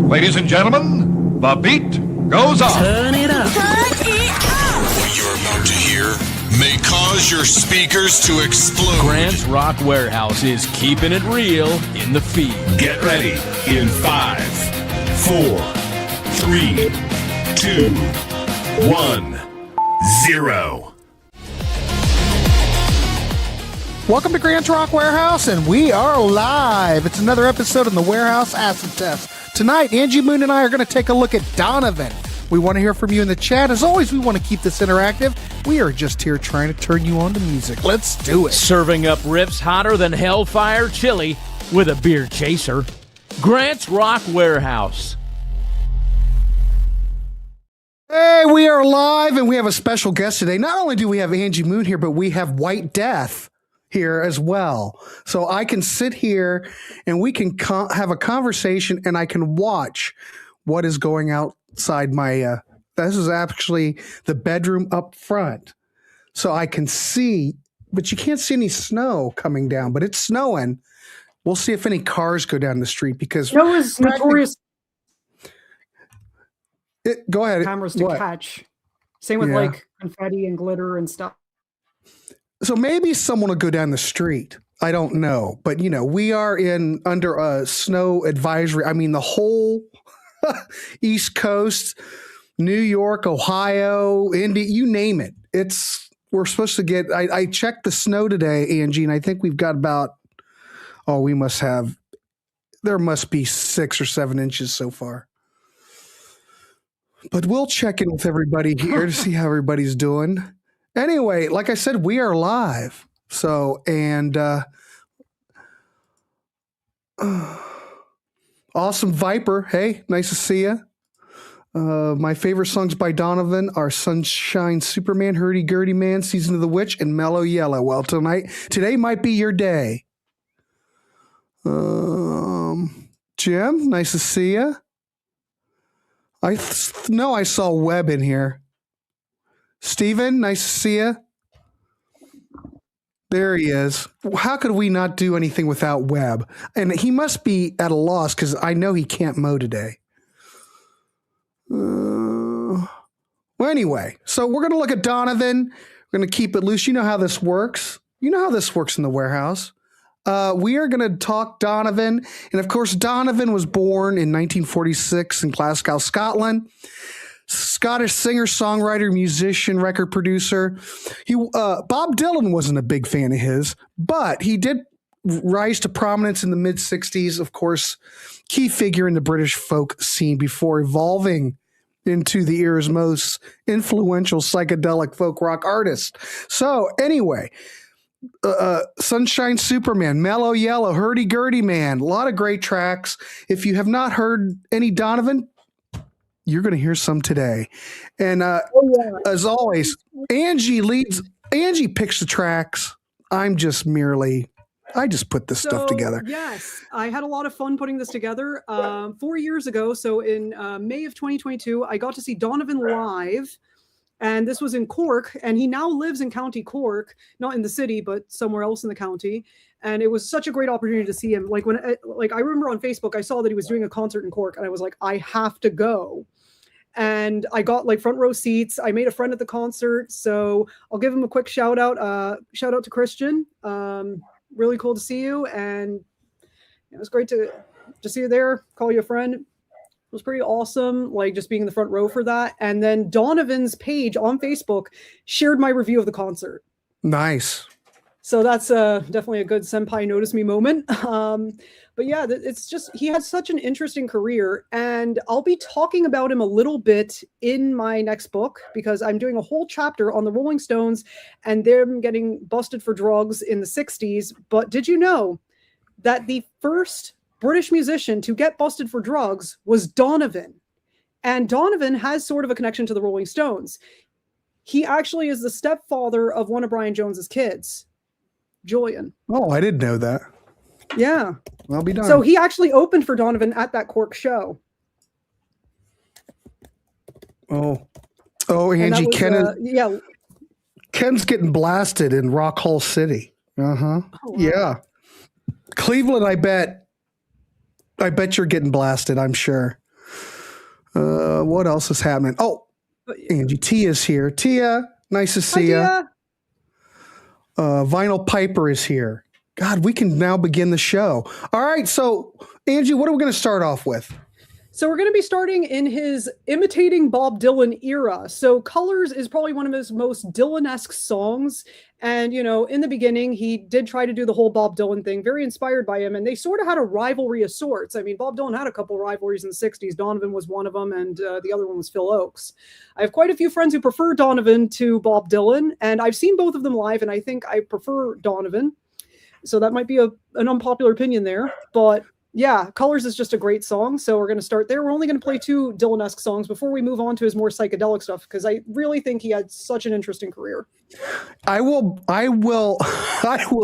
Ladies and gentlemen, the beat goes on. Turn it up. What you're about to hear may cause your speakers to explode. Grant's Rock Warehouse is keeping it real in the feed. Get ready in 5, 4, 3, 2, 1, 0. Welcome to Grant's Rock Warehouse, and we are live. It's another episode in the Warehouse Acid Test. Tonight, Angie Moon and I are going to take a look at Donovan. We want to hear from you in the chat. As always, we want to keep this interactive. We are just here trying to turn you on to music. Let's do it. Serving up riffs hotter than Hellfire Chili with a beer chaser. Grant's Rock Warehouse. Hey, we are live, and we have a special guest today. Not only do we have Angie Moon here, but we have White Death here as well. So I can sit here and we can have a conversation, and I can watch what is going outside my this is actually the bedroom up front. So I can see, but you can't see any snow coming down, but it's snowing. We'll see if any cars go down the street because snow is notorious. Go ahead. Cameras to catch. Same with like confetti and glitter and stuff. So maybe someone will go down the street. I don't know. But, you know, we are under a snow advisory. I mean, the whole East Coast, New York, Ohio, Indy, you name it. We're supposed to get, I checked the snow today, Angie, and I think we've got about, there must be 6 or 7 inches so far. But we'll check in with everybody here to see how everybody's doing. Anyway, like I said, we are live. So, and Awesome Viper. Hey, nice to see you. My favorite songs by Donovan are Sunshine Superman, Hurdy Gurdy Man, Season of the Witch, and Mellow Yellow. Well, today might be your day. Jim, nice to see you. I know I saw Webb in here. Steven, nice to see you. There he is. How could we not do anything without Webb? And he must be at a loss because I know he can't mow today. Well, anyway, so we're going to look at Donovan. We're going to keep it loose. You know how this works. You know how this works in the warehouse. We are going to talk Donovan. And of course, Donovan was born in 1946 in Glasgow, Scotland. Scottish singer, songwriter, musician, record producer. Bob Dylan wasn't a big fan of his, but he did rise to prominence in the mid-60s, of course, key figure in the British folk scene before evolving into the era's most influential psychedelic folk rock artist. So anyway, Sunshine Superman, Mellow Yellow, Hurdy Gurdy Man, a lot of great tracks. If you have not heard any Donovan, you're going to hear some today. And as always, Angie picks the tracks. I just put this stuff together. Yes, I had a lot of fun putting this together. 4 years ago, so in May of 2022, I got to see Donovan live. And this was in Cork, and he now lives in County Cork, not in the city, but somewhere else in the county. And it was such a great opportunity to see him. Like I remember on Facebook, I saw that he was doing a concert in Cork, and I was like, I have to go. And I got like front row seats. I made a friend at the concert, so I'll give him a quick shout out. Shout out to Christian. Really cool to see you, and it was great to see you there. Call you a friend. It was pretty awesome, like just being in the front row for that. And then Donovan's page on Facebook shared my review of the concert. Nice. So that's definitely a good senpai notice me moment. But yeah, it's just, he had such an interesting career, and I'll be talking about him a little bit in my next book because I'm doing a whole chapter on the Rolling Stones and them getting busted for drugs in the 60s. But did you know that the first British musician to get busted for drugs was Donovan? And Donovan has sort of a connection to the Rolling Stones. He actually is the stepfather of one of Brian Jones's kids, Julian. Oh, I didn't know that. Yeah. Well, be done. So he actually opened for Donovan at that Cork show. Oh, Angie, was, Ken's getting blasted in Rock Hall City. Uh-huh. Oh, wow. Yeah. Cleveland, I bet you're getting blasted, I'm sure. What else is happening? Oh, Angie, Tia's here. Tia, nice to see you. Vinyl Piper is here. God, we can now begin the show. All right, so Angie, what are we going to start off with? So we're going to be starting in his imitating Bob Dylan era. So Colors is probably one of his most Dylan-esque songs. And, you know, in the beginning, he did try to do the whole Bob Dylan thing, very inspired by him. And they sort of had a rivalry of sorts. I mean, Bob Dylan had a couple rivalries in the 60s. Donovan was one of them, and the other one was Phil Oakes. I have quite a few friends who prefer Donovan to Bob Dylan, and I've seen both of them live, and I think I prefer Donovan. So that might be an unpopular opinion there. But yeah, Colors is just a great song. So we're going to start there. We're only going to play 2 Dylan-esque songs before we move on to his more psychedelic stuff, because I really think he had such an interesting career. I will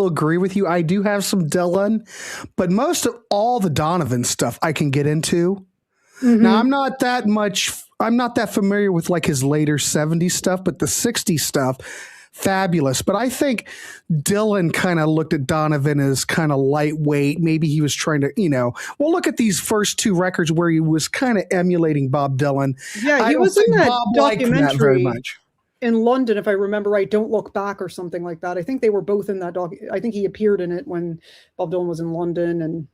agree with you. I do have some Dylan, but most of all the Donovan stuff I can get into. Mm-hmm. Now, I'm not that familiar with like his later 70s stuff, but the 60s stuff, fabulous. But I think Dylan kind of looked at Donovan as kind of lightweight. Maybe he was trying to, well, look at these first 2 records where he was kind of emulating Bob Dylan. Yeah, he was in that Bob documentary that very much. In London, if I remember right, Don't Look Back or something like that. I think they were both in that I think he appeared in it when Bob Dylan was in London and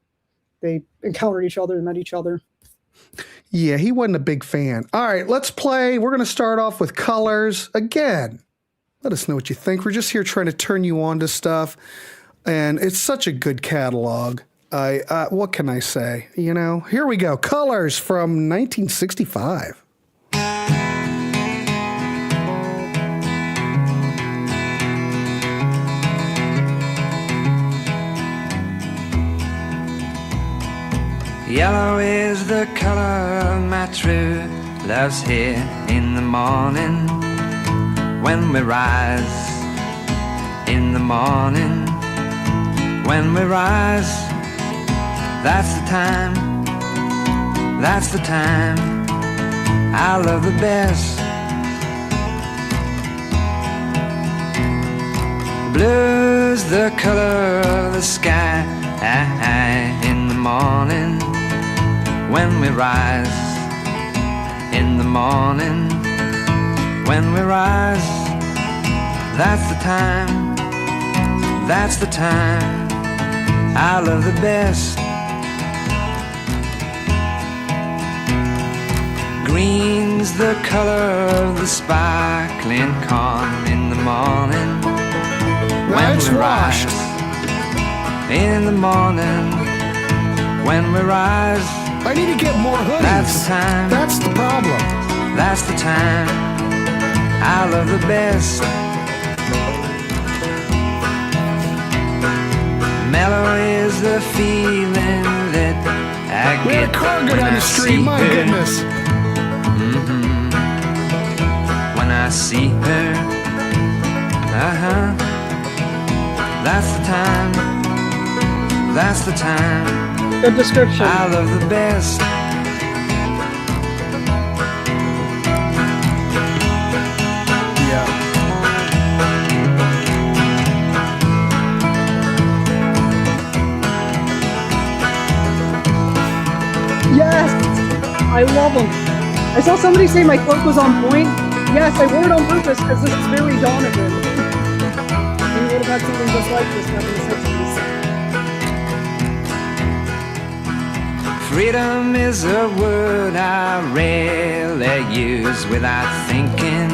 they encountered each other and met each other. Yeah, he wasn't a big fan. All right, let's play. We're going to start off with Colors again. Let us know what you think. We're just here trying to turn you on to stuff. And it's such a good catalog. What can I say? Here we go. Colors from 1965. Yellow is the color my true love's here in the morning. When we rise, in the morning, when we rise, that's the time I love the best. Blue's the color of the sky in the morning, when we rise, in the morning, when we rise, that's the time I love the best. Green's the color of the sparkling corn in the morning, when we rise, in the morning, when we rise, I need to get more hoodies. That's the time. That's the problem. That's the time I love the best. Mellow is the feeling that I we had get a car go when down I the street. see My her. goodness. When I see her, that's the time. That's the time. Good description. I love the best. Yes, I love them. I saw somebody say my cloak was on point. Yes, I wore it on purpose because this is very Donovan. He would have had something just like this back in the 60s. Freedom is a word I rarely use without thinking.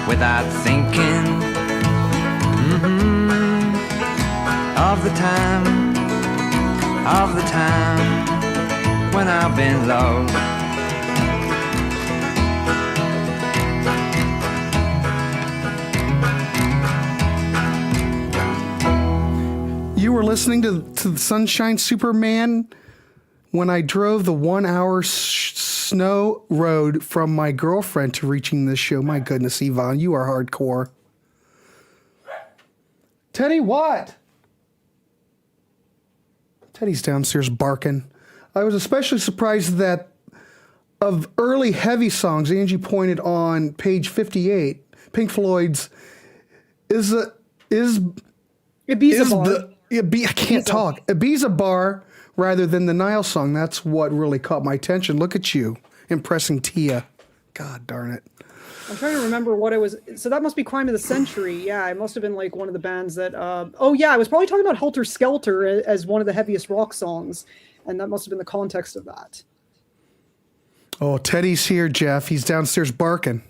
Without thinking. Of the time when I've been low. You were listening to the Sunshine Superman when I drove the 1 hour snow road from my girlfriend to reaching this show. My goodness, Yvonne, you are hardcore. Teddy, what? Teddy's downstairs barking. I was especially surprised that of early heavy songs, Angie pointed on page 58, Pink Floyd's Ibiza Bar. I can't talk. Ibiza Bar rather than the Nile song. That's what really caught my attention. Look at you, impressing Tia. God darn it. I'm trying to remember what it was. So that must be Crime of the Century. Yeah, it must have been like one of the bands that. Oh yeah, I was probably talking about Helter Skelter as one of the heaviest rock songs, and that must have been the context of that. Oh, Teddy's here, Jeff. He's downstairs barking.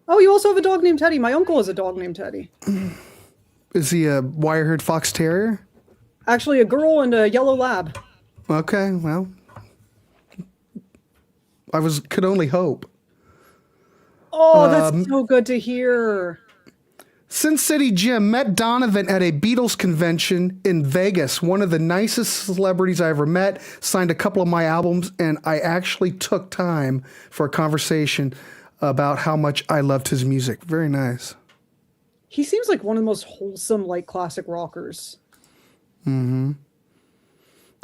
Oh, you also have a dog named Teddy. My uncle has a dog named Teddy. Is he a wire-haired fox terrier? Actually, a girl and a yellow lab. Okay, well, could only hope. Oh, that's so good to hear. Sin City Jim met Donovan at a Beatles convention in Vegas. One of the nicest celebrities I ever met, signed a couple of my albums, and I actually took time for a conversation about how much I loved his music. Very nice. He seems like one of the most wholesome, like, classic rockers. Mm-hmm.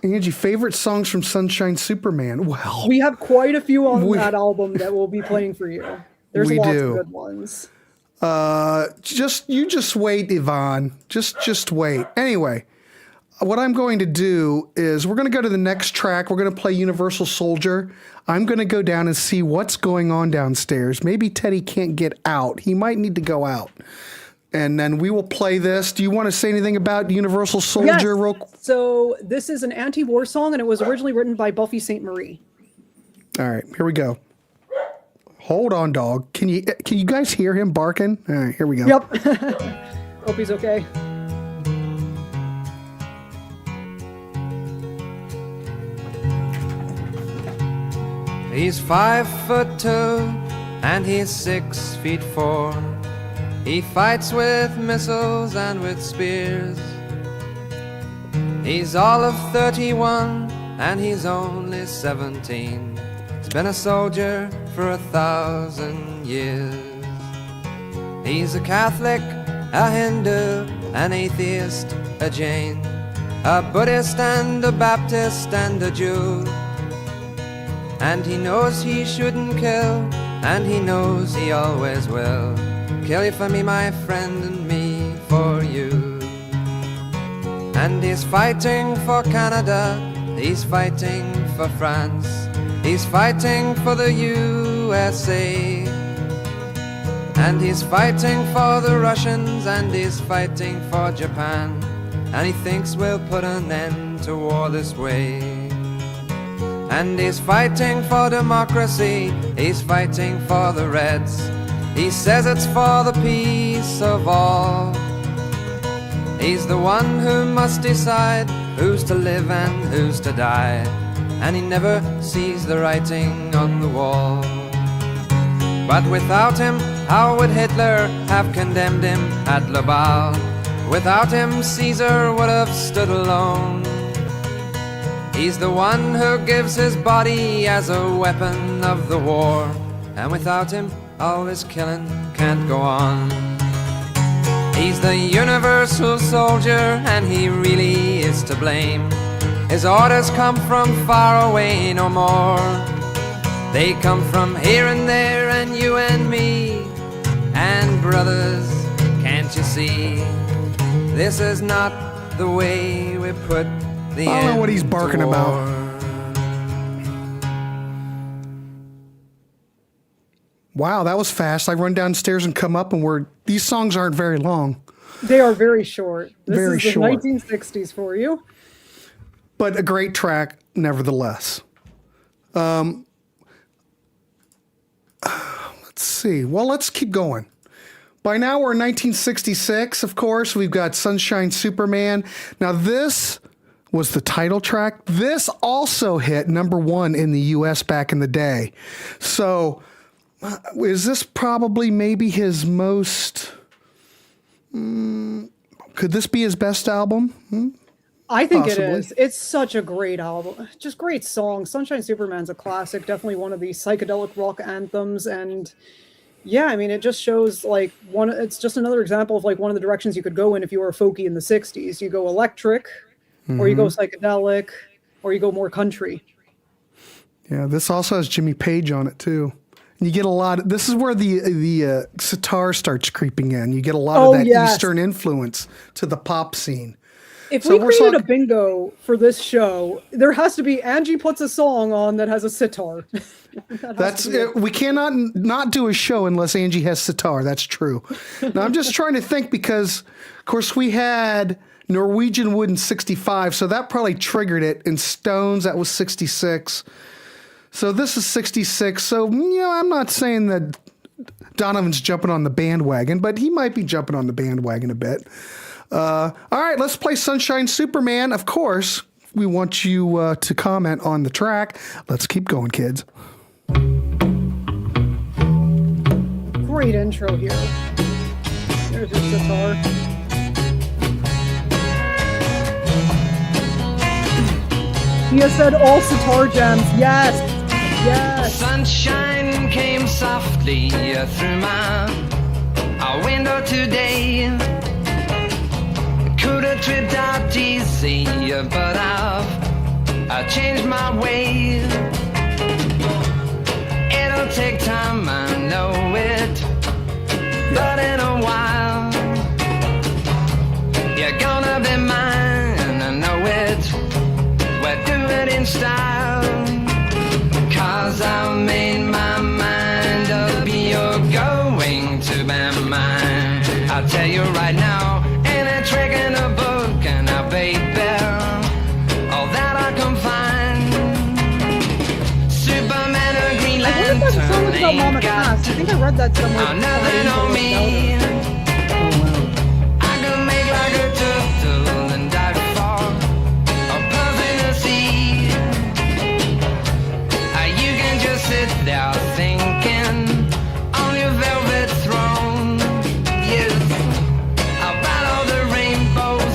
Angie, favorite songs from Sunshine Superman? Well, we have quite a few on that album that we'll be playing for you. There's lots of good ones. Just wait, Yvonne. Just wait. Anyway, what I'm going to do is we're going to go to the next track. We're going to play Universal Soldier. I'm going to go down and see what's going on downstairs. Maybe Teddy can't get out. He might need to go out. And then we will play this. Do you want to say anything about Universal Soldier? Yes. So this is an anti-war song, and it was originally written by Buffy St. Marie. All right, here we go. Hold on, dog. Can you guys hear him barking? All right, here we go. Yep. Hope he's okay. He's 5'2" and he's 6'4". He fights with missiles and with spears. He's all of 31 and he's only 17. He's been a soldier for 1,000 years. He's a Catholic, a Hindu, an atheist, a Jain, a Buddhist and a Baptist and a Jew. And he knows he shouldn't kill, and he knows he always will. Kill you for me, my friend, and me for you. And he's fighting for Canada, he's fighting for France, he's fighting for the USA. And he's fighting for the Russians, and he's fighting for Japan. And he thinks we'll put an end to war this way. And he's fighting for democracy, he's fighting for the Reds. He says it's for the peace of all. He's the one who must decide who's to live and who's to die. And he never sees the writing on the wall. But without him, how would Hitler have condemned him at Laval? Without him, Caesar would have stood alone. He's the one who gives his body as a weapon of the war. And without him, all this killing can't go on. He's the universal soldier, and he really is to blame. His orders come from far away no more. They come from here and there, and you and me. And brothers, can't you see? This is not the way we put the end. I don't know what he's barking about. Wow, that was fast. I run downstairs and come up, and these songs aren't very long. They are very short. This very is the short. 1960s for you. But a great track, nevertheless. Let's see. Well, let's keep going. By now, we're in 1966, of course. We've got Sunshine Superman. Now, this was the title track. This also hit #1 in the U.S. back in the day. So... is this probably maybe his most... could this be his best album? I think Possibly. it is. It's such a great album. Just great songs. Sunshine Superman's a classic. Definitely one of the psychedelic rock anthems. And yeah, I mean, it just shows like it's just another example of like one of the directions you could go in if you were a folkie in the 60s. You go electric, or you go psychedelic, or you go more country. Yeah, this also has Jimmy Page on it too. You get a lot. This is where the sitar starts creeping in. You get a lot of that Eastern influence to the pop scene. If we created a bingo for this show, there has to be Angie puts a song on that has a sitar. That's it. We cannot not do a show unless Angie has sitar. That's true. Now I'm just trying to think because, of course, we had Norwegian Wood in 65, so that probably triggered it. In Stones, that was 66. So this is 66. So, I'm not saying that Donovan's jumping on the bandwagon, but he might be jumping on the bandwagon a bit. All right, let's play Sunshine Superman. Of course, we want you to comment on the track. Let's keep going, kids. Great intro here. There's your sitar. He has said all sitar jams. Yes. Yes. Sunshine came softly through my window today. Could have tripped out easy, but I've changed my way. It'll take time, I know it, but in a while you're gonna be mine, I know it. We'll do it in style, 'cause I made my mind up, you're going to be mine. I'll tell you right now, trick in a book and a baby, all that I can find. Superman or Green Lantern, I think I read that somewhere. Nothing on me. I can make like a turtle and dive for a puff in the sea. You can just sit there thinking on your velvet throne. Yes.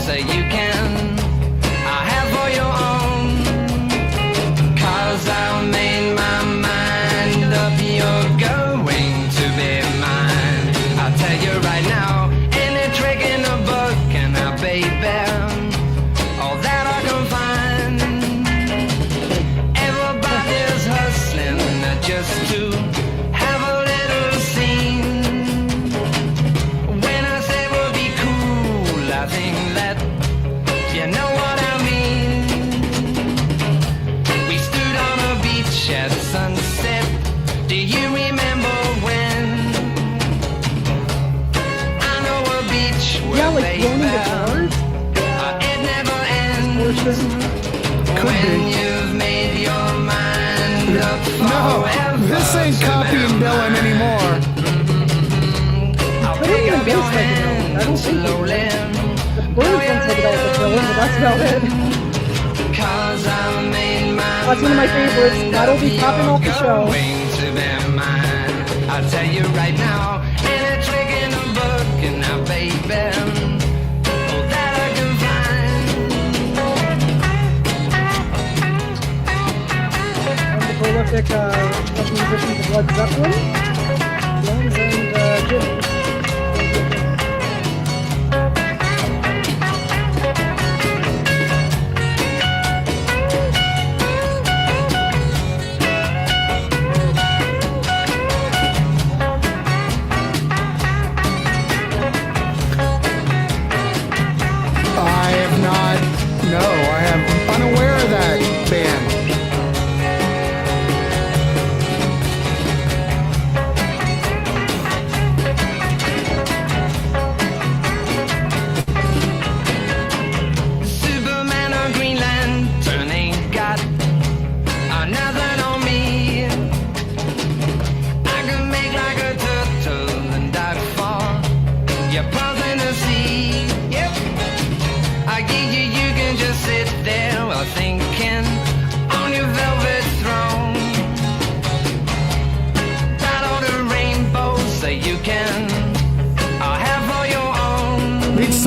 You can have for your own, 'cause I made my mind up, you're going to be mine. I'll tell you right now, any trick in the book and a baby, all that I can find. Everybody's hustling just to have a little scene. When I say we'll be cool, I think that you know what I mean. We stood on a beach at sunset. Do you remember when? I know a beach where like loaning guitars. It never ends. When you've made your mind up forever. No, this ain't copying Dylan anymore. I'll pick up your hand slowly. Birds on Psychedelic Villain, but that's about it. That's one of my favorites. That'll be popping off the show. I'll tell you right now, in a trick in a book and a baby, all that I can And the prolific musicians of Led Zeppelin, Jones and Jimmy.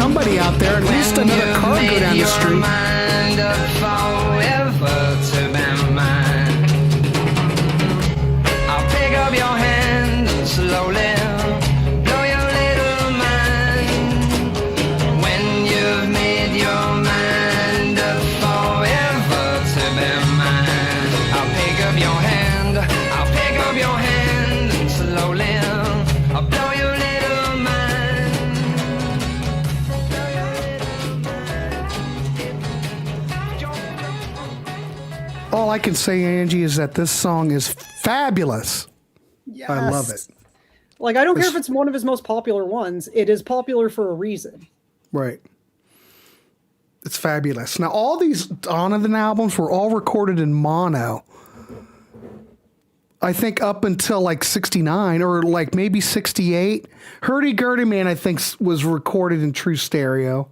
somebody out there, at least another car go down the street. I'll pick up your hand and slowly blow your little mind. When you've made your mind up forever to be mine, I'll pick up your hand, I'll pick up your hand. All I can say, Angie, is that this song is fabulous. Yes. I love it. Like, I don't care if it's one of his most popular ones. It is popular for a reason. Right. It's fabulous. Now, all these Donovan albums were all recorded in mono. I think up until like 69 or like maybe 68. Hurdy Gurdy Man, I think, was recorded in true stereo.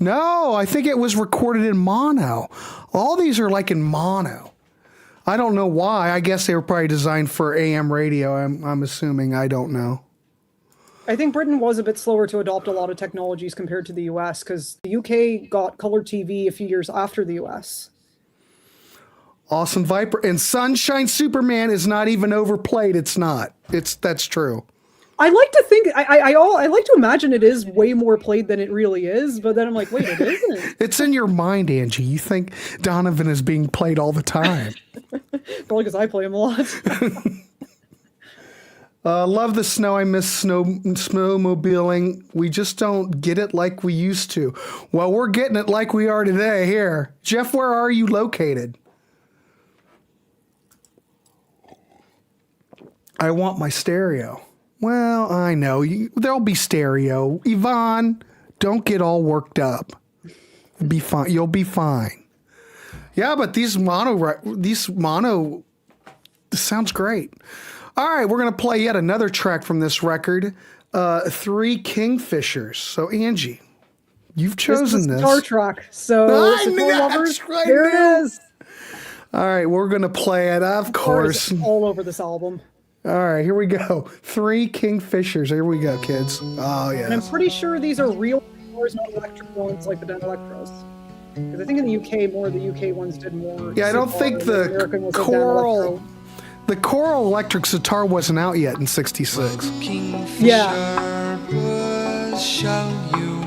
No, I think it was recorded in mono. All these are like in mono. I don't know why. I guess they were probably designed for AM radio. I'm assuming. I don't know. I think Britain was a bit slower to adopt a lot of technologies compared to the US, because the UK got color TV a few years after the US. Awesome Viper. And Sunshine Superman is not even overplayed. It's not. That's true. I like to think I like to imagine it is way more played than it really is, but then I'm like, wait, it isn't. It's in your mind, Angie. You think Donovan is being played all the time. Probably because I play him a lot. Love the snow. I miss snowmobiling. We just don't get it like we used to. Well, we're getting it like we are today here. Jeff, where are you located? I want my stereo. Well, I know. There'll be stereo. Yvonne, don't get all worked up. Be fine. You'll be fine. Yeah, but these mono, this sounds great. All right, we're going to play yet another track from this record, Three Kingfishers. So, Angie, you've chosen this. Star Trek. So, lovers, there it is. All right, we're going to play it, of course. All over this album. All right, here we go. Three Kingfishers. Here we go, kids. Oh, yeah. And I'm pretty sure these are real guitars, not electric ones like the Den Electros. Because I think in the UK, more of the UK ones did more. Yeah, I don't think the choral electric sitar wasn't out yet in '66. Yeah. I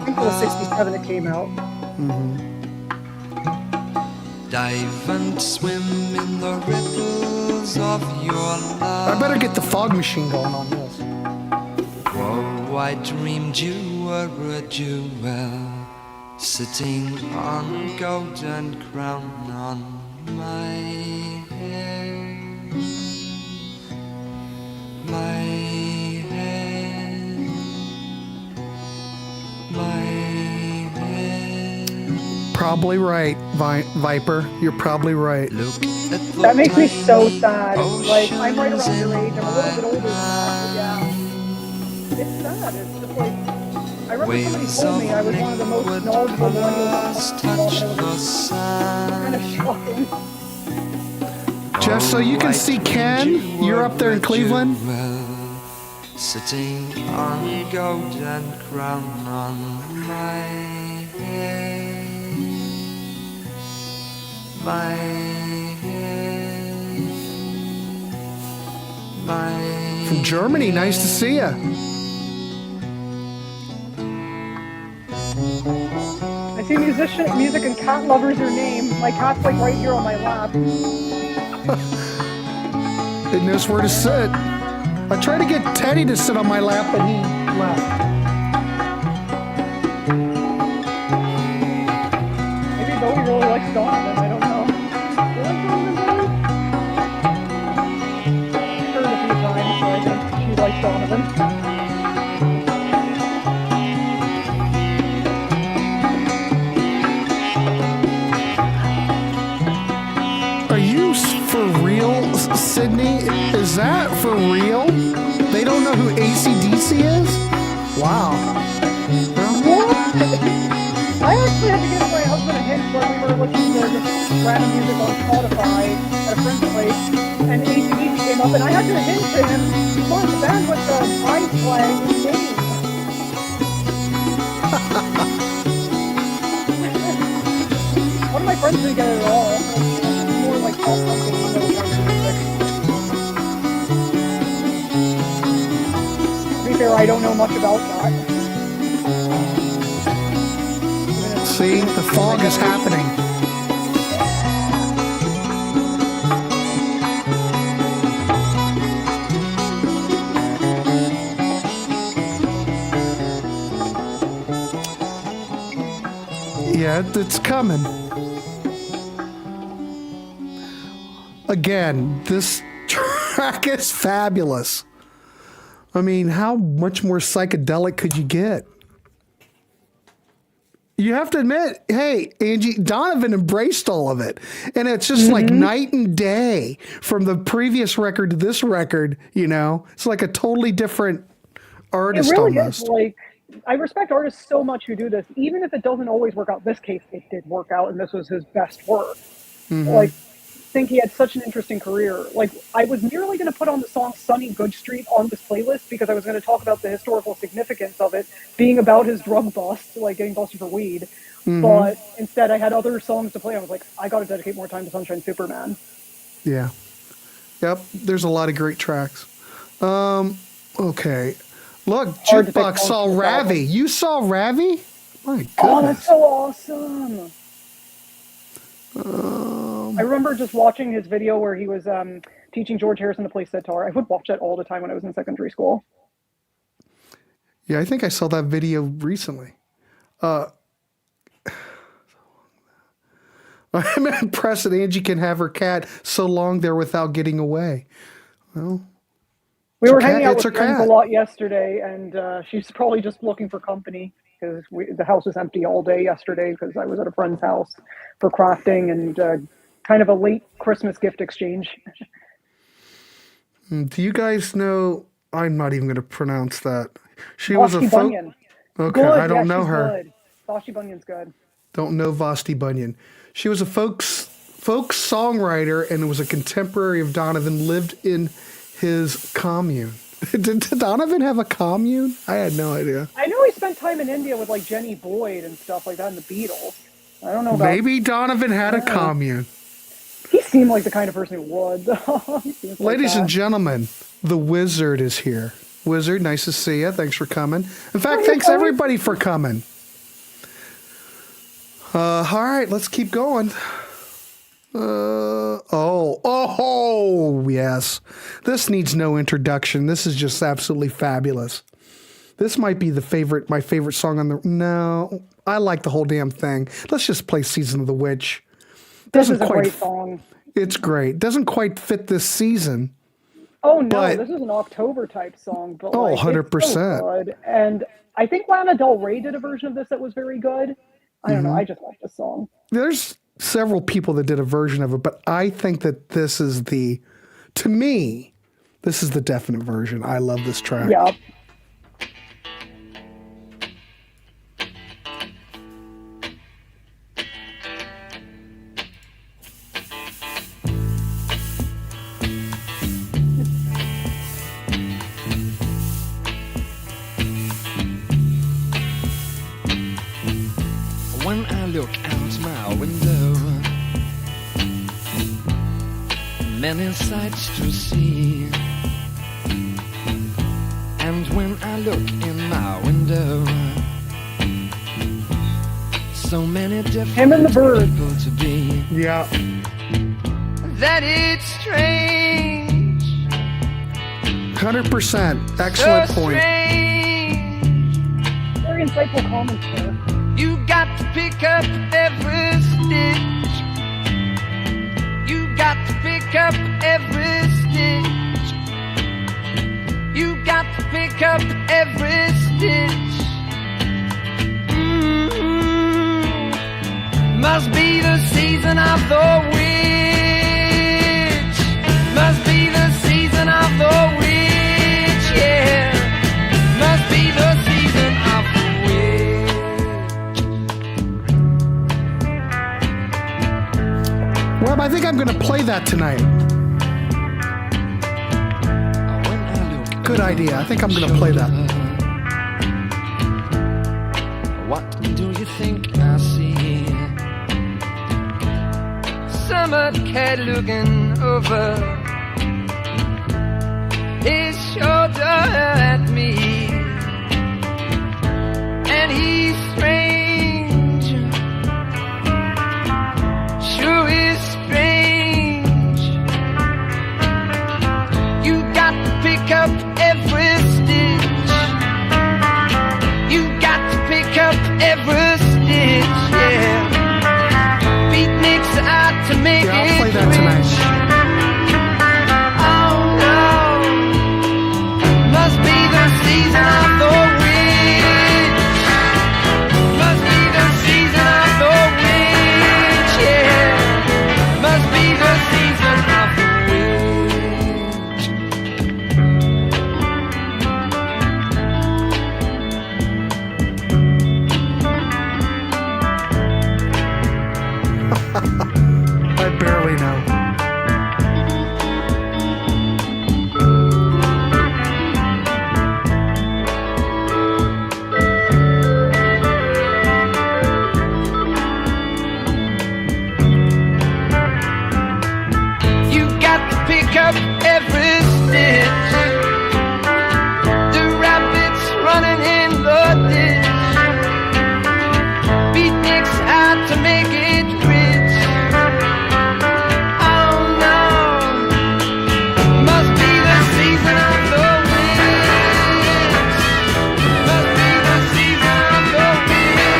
think it was '67 it came out. Mm-hmm. Dive and swim in the ripples of your love. I better get the fog machine going on this. Oh, I dreamed you were a jewel, sitting on golden crown on my head. My head. My head. Probably right, Viper. You're probably right. That makes me so sad. Like, I'm right around your age. I'm a little bit older than that, but yeah. It's sad. It's just like, I remember somebody told me I was one of the most knowledgeable millennials. Kind of shocking. Jeff, so you can see Ken. You're up there in Cleveland. Sitting on golden crown on my head. My head. My From Germany. Nice to see you. I see music and cat lovers your name. My cat's like right here on my lap. It knows where to sit. I tried to get Teddy to sit on my lap, but he left. Maybe Bowie really likes Donovan. I don't know. Do you like Donovan, Bowie? I've heard it a few times, so I think she likes Donovan. Are you for real, Sydney? Is that for real? They don't know who AC/DC is? Wow. What? I actually had to give my husband a hint when we were listening to just random music on Spotify at a friend's place, and AC/DC came up, and I had to hint to him, what the band with the eye flag name? One of my friends didn't get it at all. More like pop punk and no kind of music. To be fair, I don't know much about that. See, the fog is happening. Yeah, it's coming. Again, this track is fabulous. I mean, how much more psychedelic could you get? You have to admit, hey, Angie, Donovan embraced all of it. And it's just like night and day from the previous record to this record, you know? It's like a totally different artist almost. Is. Like, I respect artists so much who do this, even if it doesn't always work out. In this case, it did work out, and this was his best work. Like, I think he had such an interesting career. Like, I was nearly going to put on the song Sunny Good Street on this playlist because I was going to talk about the historical significance of it being about his drug bust, like getting busted for weed. But instead I had other songs to play. I was like, I got to dedicate more time to Sunshine Superman. Yeah. Yep. There's a lot of great tracks. Okay. Look, Jukebox saw Ravi. You saw Ravi? My goodness. Oh, that's so awesome. I remember just watching his video where he was teaching George Harrison to play sitar. I would watch that all the time when I was in secondary school. Yeah, I think I saw that video recently. I'm impressed that Angie can have her cat so long there without getting away. Well, we were hanging out with friends a lot yesterday, and she's probably just looking for company because the house was empty all day yesterday because I was at a friend's house for crafting and kind of a late Christmas gift exchange. Do you guys know? I'm not even going to pronounce that. She was a folk. Okay, good. I don't know her. Good. Vashti Bunyan's good. Don't know Vashti Bunyan. She was a folk songwriter and was a contemporary of Donovan. Lived in his commune. Did Donovan have a commune? I had no idea. I know he spent time in India with like Jenny Boyd and stuff like that in the Beatles. I don't know about... Maybe Donovan had a commune. He seemed like the kind of person who would. Ladies and gentlemen, the Wizard is here. Wizard, nice to see you. Thanks for coming. In fact, thanks everybody for coming. All right, let's keep going. Yes. This needs no introduction. This is just absolutely fabulous. This might be my favorite song on the... No, I like the whole damn thing. Let's just play Season of the Witch. This is a great song. It's great. Doesn't quite fit this season. Oh, no, this is an October type song. But 100%. It's so good. And I think Lana Del Rey did a version of this that was very good. I don't know. I just like this song. There's several people that did a version of it, but I think that this is to me, this is the definite version. I love this track. Yeah. When I look out my window, many sights to see. And when I look in my window, so many different people to be. Yeah. That it's strange. 100%. Excellent So point. strange. Very insightful comments there. You got to pick up every stitch. You got to pick up every stitch. You got to pick up every stitch. Must be the season of the witch. Must be the season of the witch, yeah. Must be the season of the Well, I think I'm going to play that tonight. Good idea. I think I'm going to play that. What do you think I see? Summer cat looking over his shoulder at me, and he's strange. Sure is strange. You got to pick up every stitch. You got to pick up every stitch, yeah. Beatniks out to make Yeah, I'll it play that tonight. I barely know. You got to pick up every stitch. The rabbits running in the ditch. Beatniks out to make it rich. Oh no, must be the season of the witch. Must be the season of the witch.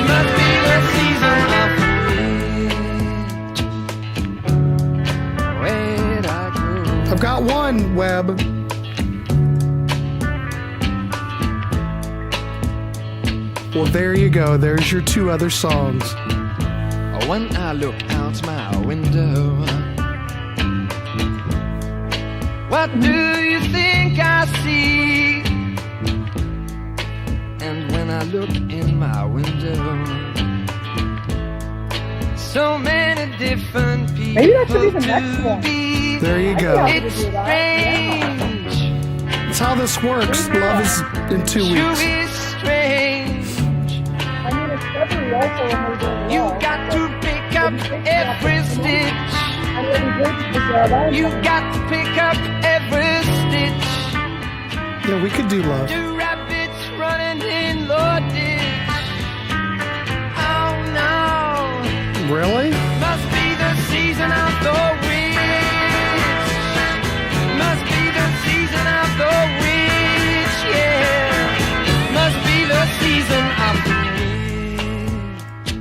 Must be the season of the witch. Where'd I go? I've got one, Webb. Well, there you go. There's your two other songs. When I look out my window, what do you think I see? And when I look in my window, so many different people. Maybe that should be the next one. There you go. It's strange. That's how this works. Love is in 2 Sure weeks. is strange. I mean, it's definitely also a murder. You got to pick up every stitch. And what we did was You got to pick up every stitch. Yeah, we could do love. The rabbits running in the ditch. Oh no, Really? must be the season of the witch. Must be the season of the witch, yeah. Must be the season of the witch.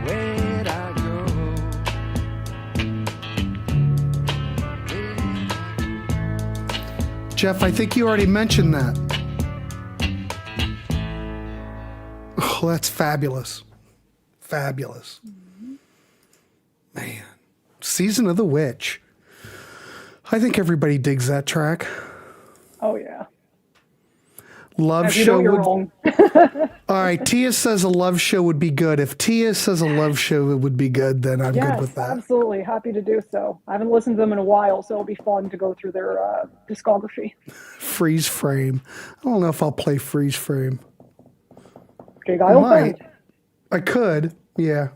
Where'd I go? Jeff, I think you already mentioned that. Oh, that's fabulous. Fabulous. Man. Season of the Witch. I think everybody digs that track. Oh yeah. Love If you show know, you're would. wrong. All right, Tia says a love show would be good. If Tia says a love show would be good, then I'm good with Yes, that. absolutely. Happy to do so. I haven't listened to them in a while, so it'll be fun to go through their discography. Freeze frame. I don't know if I'll play freeze frame. Okay, guy old Might. friend. I could, yeah.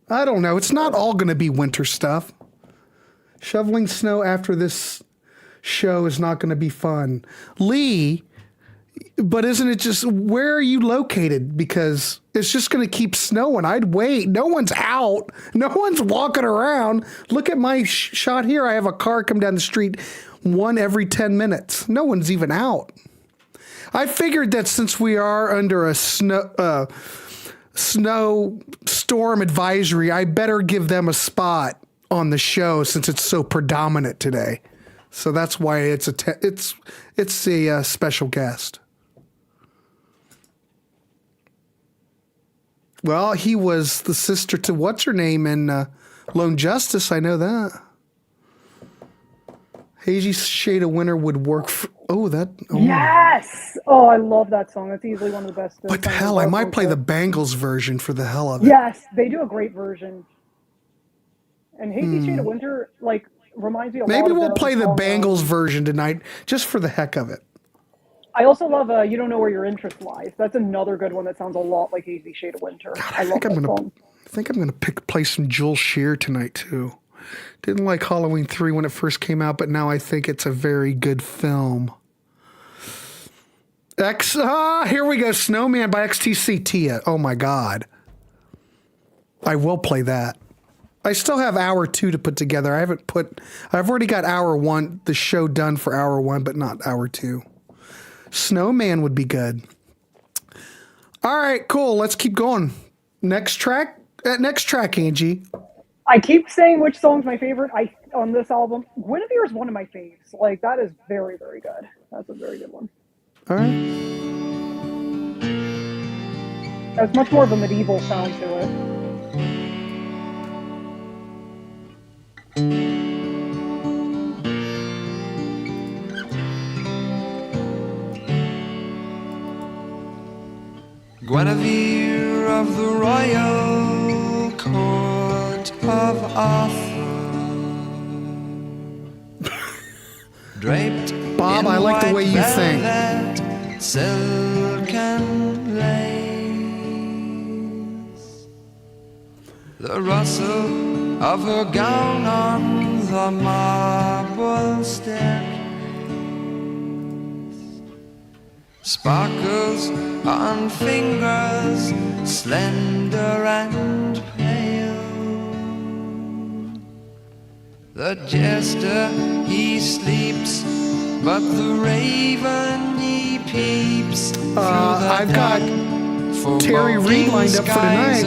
I don't know. It's not all going to be winter stuff. Shoveling snow after this show is not going to be fun. Lee, but isn't it just, where are you located? Because it's just going to keep snowing. I'd wait. No one's out. No one's walking around. Look at my shot here. I have a car come down the street one every 10 minutes. No one's even out. I figured that since we are under a snow storm advisory, I better give them a spot on the show since it's so predominant today. So that's why it's a special guest. Well, he was the sister to what's her name in Lone Justice. I know that. Hazy Shade of Winter would work for. Oh. Yes! Oh, I love that song. That's easily one of the best. What the songs hell? I I've might listened play to. the Bangles version for the hell of it. Yes, they do a great version. And Hazy Shade of Winter, like, reminds me a lot Maybe of we'll play the song, Bangles version tonight, just for the heck of it. I also love You Don't Know Where Your Interest Lies. That's another good one that sounds a lot like Hazy Shade of Winter. I love that song. I think I'm gonna play some Jules Shear tonight too. Didn't like Halloween 3 when it first came out, but now I think it's a very good film. Here we go. Snowman by XTC Tia. Oh my God. I will play that. I still have hour 2 to put together. I've already got hour 1, the show done for hour 1, but not hour 2. Snowman would be good. All right, cool. Let's keep going. Next track, Angie. I keep saying which song's my favorite on this album. Guinevere is one of my faves. Like, that is very, very good. That's a very good one. All right. Has much more of a medieval sound to it. Guinevere here of the royal court of Arthur, draped Bob, in I like the way white you think. velvet, silk and lace, the rustle of her gown on the marble staircase, sparkles on fingers slender and pale. The jester he sleeps, but the raven he peeps. I've got Terry Reid lined up for tonight.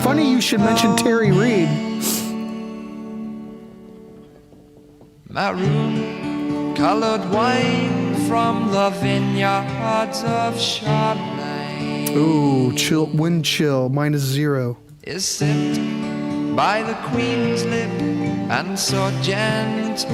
Funny you should mention Terry Reid. Maroon colored wine from the vineyards of Chardonnay. Ooh, chill, wind chill, -0. Is sipped by the queen's lip and so gently.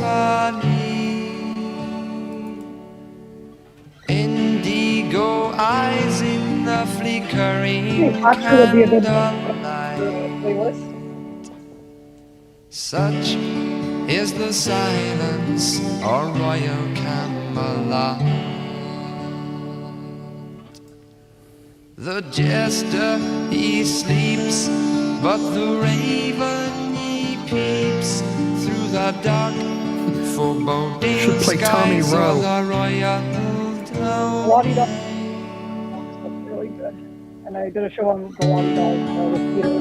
Indigo eyes in the flickering Actually, would be a good candlelight. playlist. Such is the silence of royal Camelot. The jester he sleeps, but the raven he peeps through the dark foreboding Should play Tommy skies Rowe. of the royal town. Lottie Doll. That's really good. And I did a show on the Lottie Doll with Peter.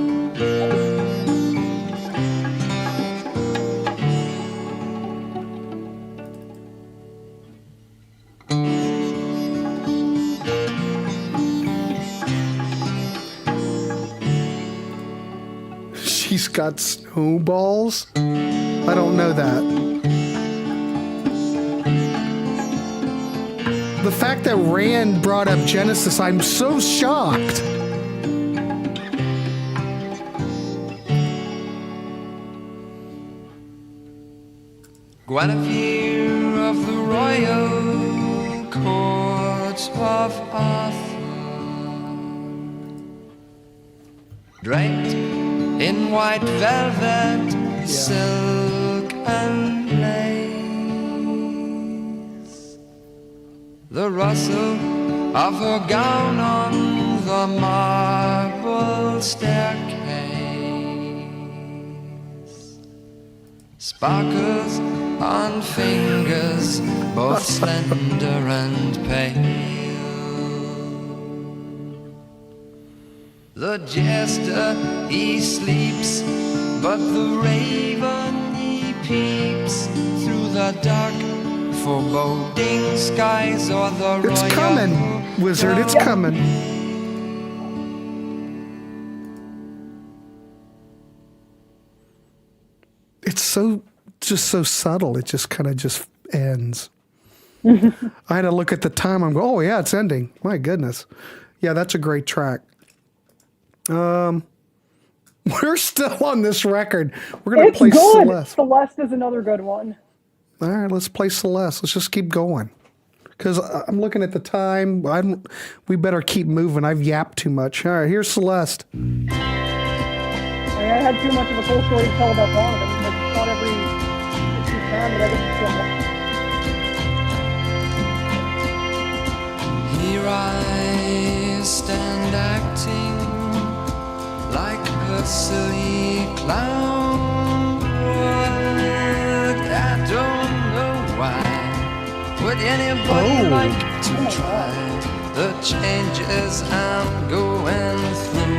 She's got snowballs? I don't know that. The fact that Rand brought up Genesis, I'm so shocked. Guinevere of the royal court of Arthur, draped in white velvet, silk and lace, the rustle of her gown on the marble staircase, sparkles on fingers both slender and pale. The jester he sleeps, but the raven he peeps through the dark foreboding skies or the It's royal coming, wizard, it's coming. It's so subtle. It just kind of just ends. I had to look at the time. I'm going, oh yeah, it's ending. My goodness. Yeah, that's a great track. We're still on this record. We're going to It's play good. Celeste. Celeste is another good one. All right, let's play Celeste. Let's just keep going. Because I'm looking at the time. We better keep moving. I've yapped too much. All right, here's Celeste. I mean, I had too much of a cool story to tell about Donovan. Like, it's not every time that I get to feel more. Here I stand acting like a silly clown would. I don't know why. Would anybody like to try the changes I'm going through?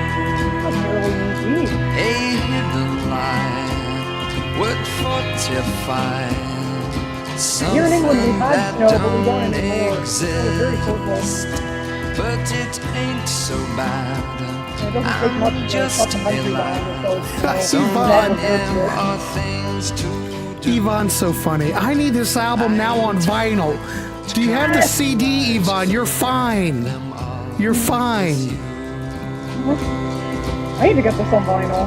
A hidden line would fortify Here in England, we've something had that snow, but we don't don't anymore. It was very cold. exist. But it ain't so bad. It doesn't take much I'm to just cut the country a behind us, so it's so not many appropriate. more things to do. Yvonne's so funny. I need this album now on vinyl. Do you have the CD, Yvonne? You're fine. You're fine. I need to get this on vinyl.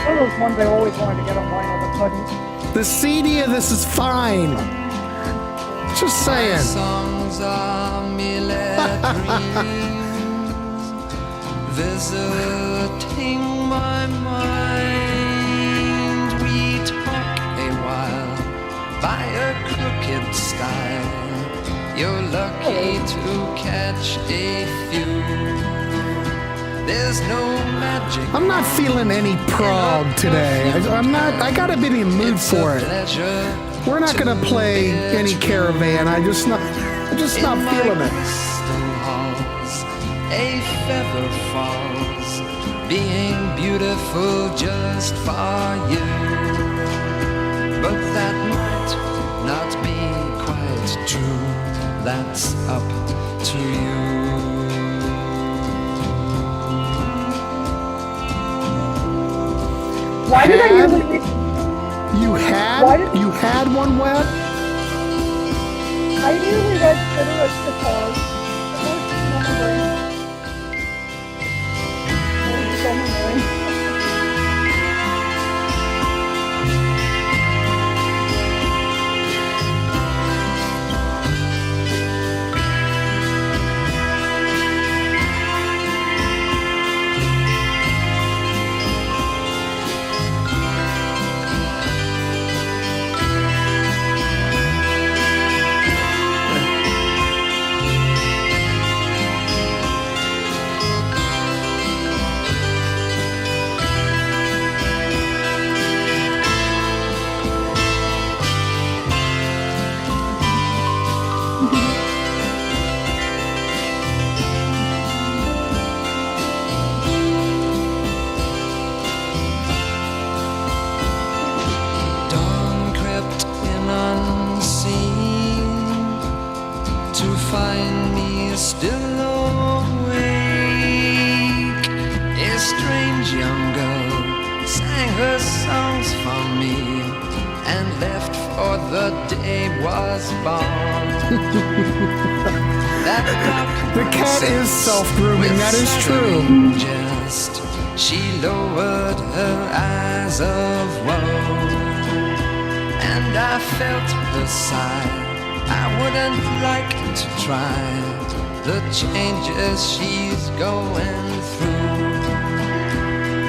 One of those ones I always wanted to get on vinyl, but couldn't. The CD of this is fine. Just saying. Songs are merely dreams. visiting my mind. We talk a while by a crooked style. You're lucky to catch a few. There's no magic. I'm not feeling any prog today. I gotta be in the mood for it. We're not gonna play any Caravan. I'm just not feeling it. A feather falls, being beautiful just for you. But that might not be quite true. That's up to you. Why did I usually read? You had one, Web? I usually read cigarettes to pause. The cat is self-grooming, that is true. She lowered her eyes of woe, and I felt her sigh. I wouldn't like to try the changes she's going through,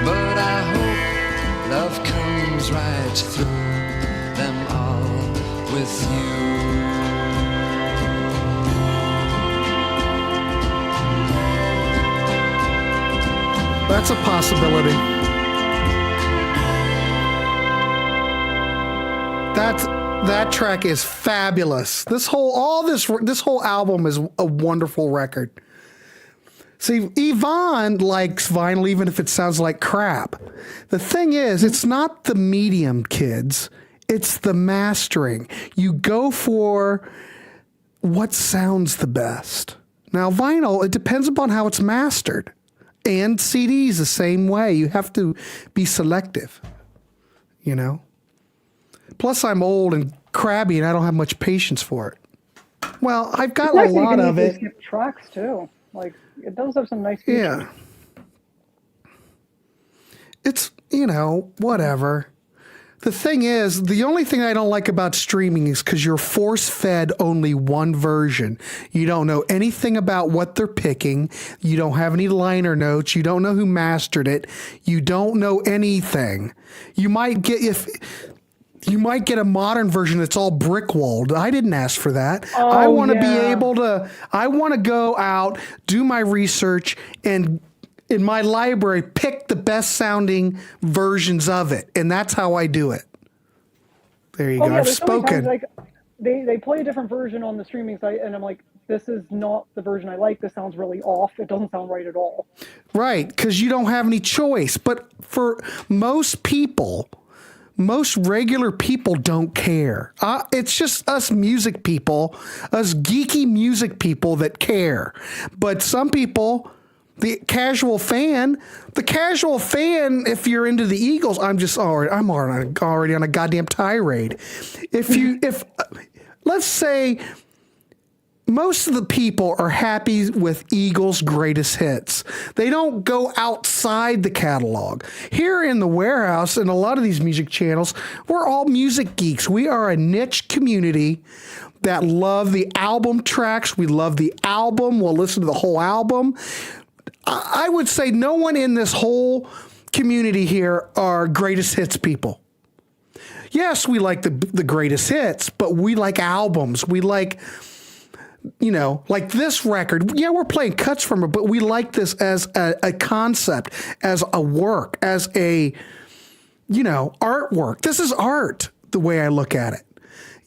but I hope love comes right through them all with you. That's a possibility. That track is fabulous. This whole album is a wonderful record. See, Yvonne likes vinyl even if it sounds like crap. The thing is, it's not the medium, kids. It's the mastering. You go for what sounds the best. Now, vinyl, it depends upon how it's mastered. And CDs the same way. You have to be selective, you know? Plus, I'm old and crabby and I don't have much patience for it. Well, I've got a lot of it. Skip tracks too. Like, it does have some nice features. Yeah. It's, whatever. The thing is, the only thing I don't like about streaming is because you're force-fed only one version. You don't know anything about what they're picking. You don't have any liner notes. You don't know who mastered it. You don't know anything. You might get a modern version that's all brick-walled. I didn't ask for that. Oh, I want to be able to, I want to go out, do my research, and in my library, pick the best sounding versions of it. And that's how I do it. There you go. Yeah, I've spoken. Like, they play a different version on the streaming site, and I'm like, this is not the version I like. This sounds really off. It doesn't sound right at all. Right, because you don't have any choice. But for most people, most regular people don't care. It's just us music people, us geeky music people that care. But some people, the casual fan, if you're into the Eagles, I'm already on a goddamn tirade. If let's say most of the people are happy with Eagles' greatest hits. They don't go outside the catalog. Here in the Warehaus and a lot of these music channels, we're all music geeks. We are a niche community that love the album tracks. We love the album. We'll listen to the whole album. I would say no one in this whole community here are greatest hits people. Yes, we like the greatest hits, but we like albums. We like, like this record. Yeah, we're playing cuts from it, but we like this as a concept, as a work, as a, artwork. This is art, the way I look at it,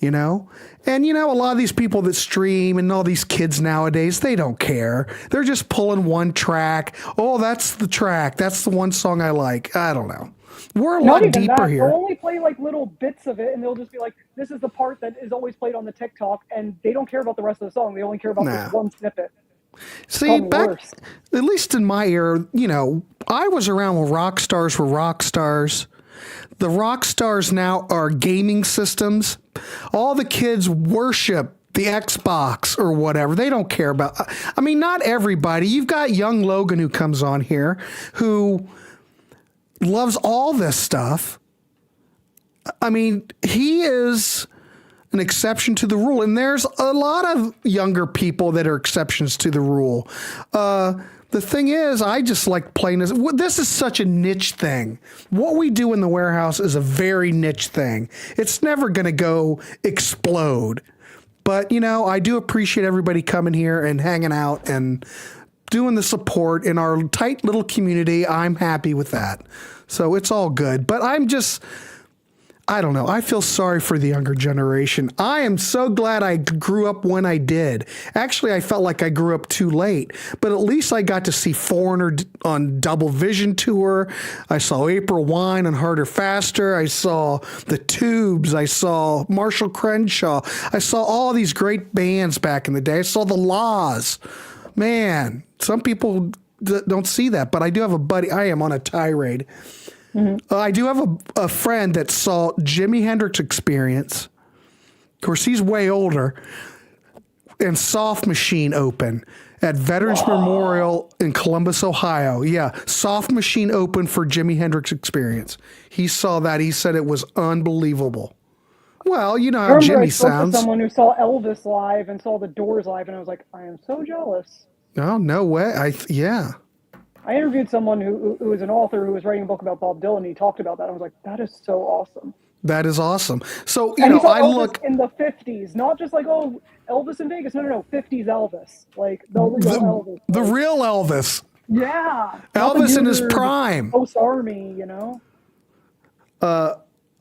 And, a lot of these people that stream and all these kids nowadays, they don't care. They're just pulling one track. Oh, that's the track. That's the one song I like. I don't know. We're a lot deeper here. They'll only play like little bits of it, and they'll just be like, this is the part that is always played on the TikTok, and they don't care about the rest of the song. They only care about this one snippet. See, back, at least in my era, I was around when rock stars were rock stars. The rock stars now are gaming systems. All the kids worship the Xbox or whatever. They don't care about, not everybody. You've got young Logan who comes on here who loves all this stuff. He is an exception to the rule. And there's a lot of younger people that are exceptions to the rule. The thing is, I just like playing this. This is such a niche thing. What we do in the Warehaus is a very niche thing. It's never going to go explode. But, I do appreciate everybody coming here and hanging out and doing the support in our tight little community. I'm happy with that. So it's all good. But I don't know. I feel sorry for the younger generation. I am so glad I grew up when I did. Actually, I felt like I grew up too late, but at least I got to see Foreigner on Double Vision tour. I saw April Wine on Harder Faster. I saw The Tubes. I saw Marshall Crenshaw. I saw all these great bands back in the day. I saw The Laws. Man, some people don't see that, but I do have a buddy. I am on a tirade. Mm-hmm. I do have a friend that saw Jimi Hendrix Experience. Of course, he's way older. And Soft Machine open at Veterans Memorial in Columbus, Ohio. Yeah, Soft Machine open for Jimi Hendrix Experience. He saw that. He said it was unbelievable. Well, you know how Jimmy sounds. To someone who saw Elvis live and saw the Doors live, and I was like, I am so jealous. Oh, no way. I interviewed someone who was an author who was writing a book about Bob Dylan. He talked about that. I was like, that is so awesome. That is awesome. So, I look in the 50s, not just like, oh, Elvis in Vegas. No, 50s Elvis. Like the real Elvis. The real Elvis. Yeah. Elvis in his prime. Post-army,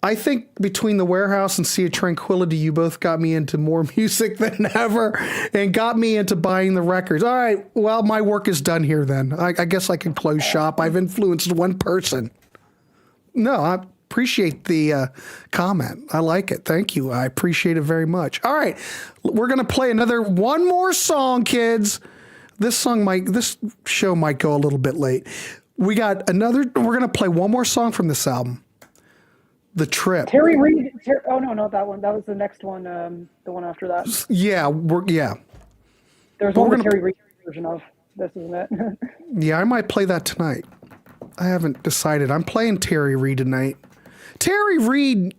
I think between the Warehaus and Sea of Tranquility, you both got me into more music than ever and got me into buying the records. All right, well, my work is done here then. I guess I can close shop. I've influenced one person. No, I appreciate the comment. I like it. Thank you. I appreciate it very much. All right, we're going to play one more song, kids. This show might go a little bit late. We're going to play one more song from this album. The Trip. Terry Reid. Oh no, not that one. That was the next one. The one after that. Yeah, There's one Terry Reid version of this, isn't it? Yeah, I might play that tonight. I haven't decided. I'm playing Terry Reid tonight. Terry Reid,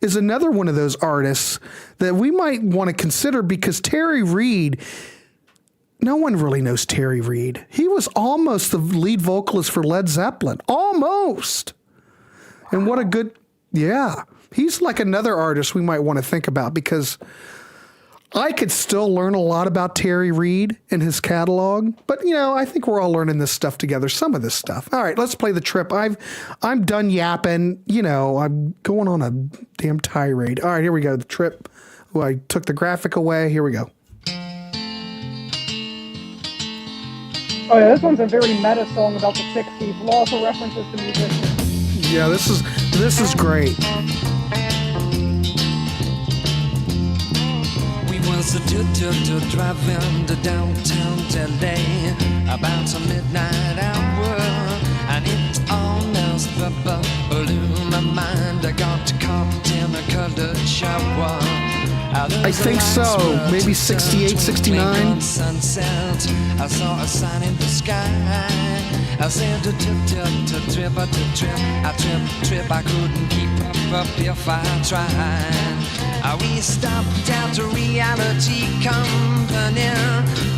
is another one of those artists that we might want to consider because Terry Reid. No one really knows Terry Reid. He was almost the lead vocalist for Led Zeppelin. Almost. Wow. And what a good. Yeah, he's like another artist we might want to think about because I could still learn a lot about Terry Reid and his catalog. But, I think we're all learning this stuff together, some of this stuff. All right, let's play The Trip. I'm done yapping. I'm going on a damn tirade. All right, here we go. The Trip. Oh, I took the graphic away. Here we go. Oh, yeah, this one's a very meta song about the 60s. Lots of references to musicians. Yeah, this is great. We was driving to downtown LA about a midnight hour, and it almost blew my mind. I got caught in a colored shower. I think so. Maybe 68, 69. Sunset. I saw a sign in the sky. I said to trip. I trip. I couldn't keep up if I tried. We stopped at a reality company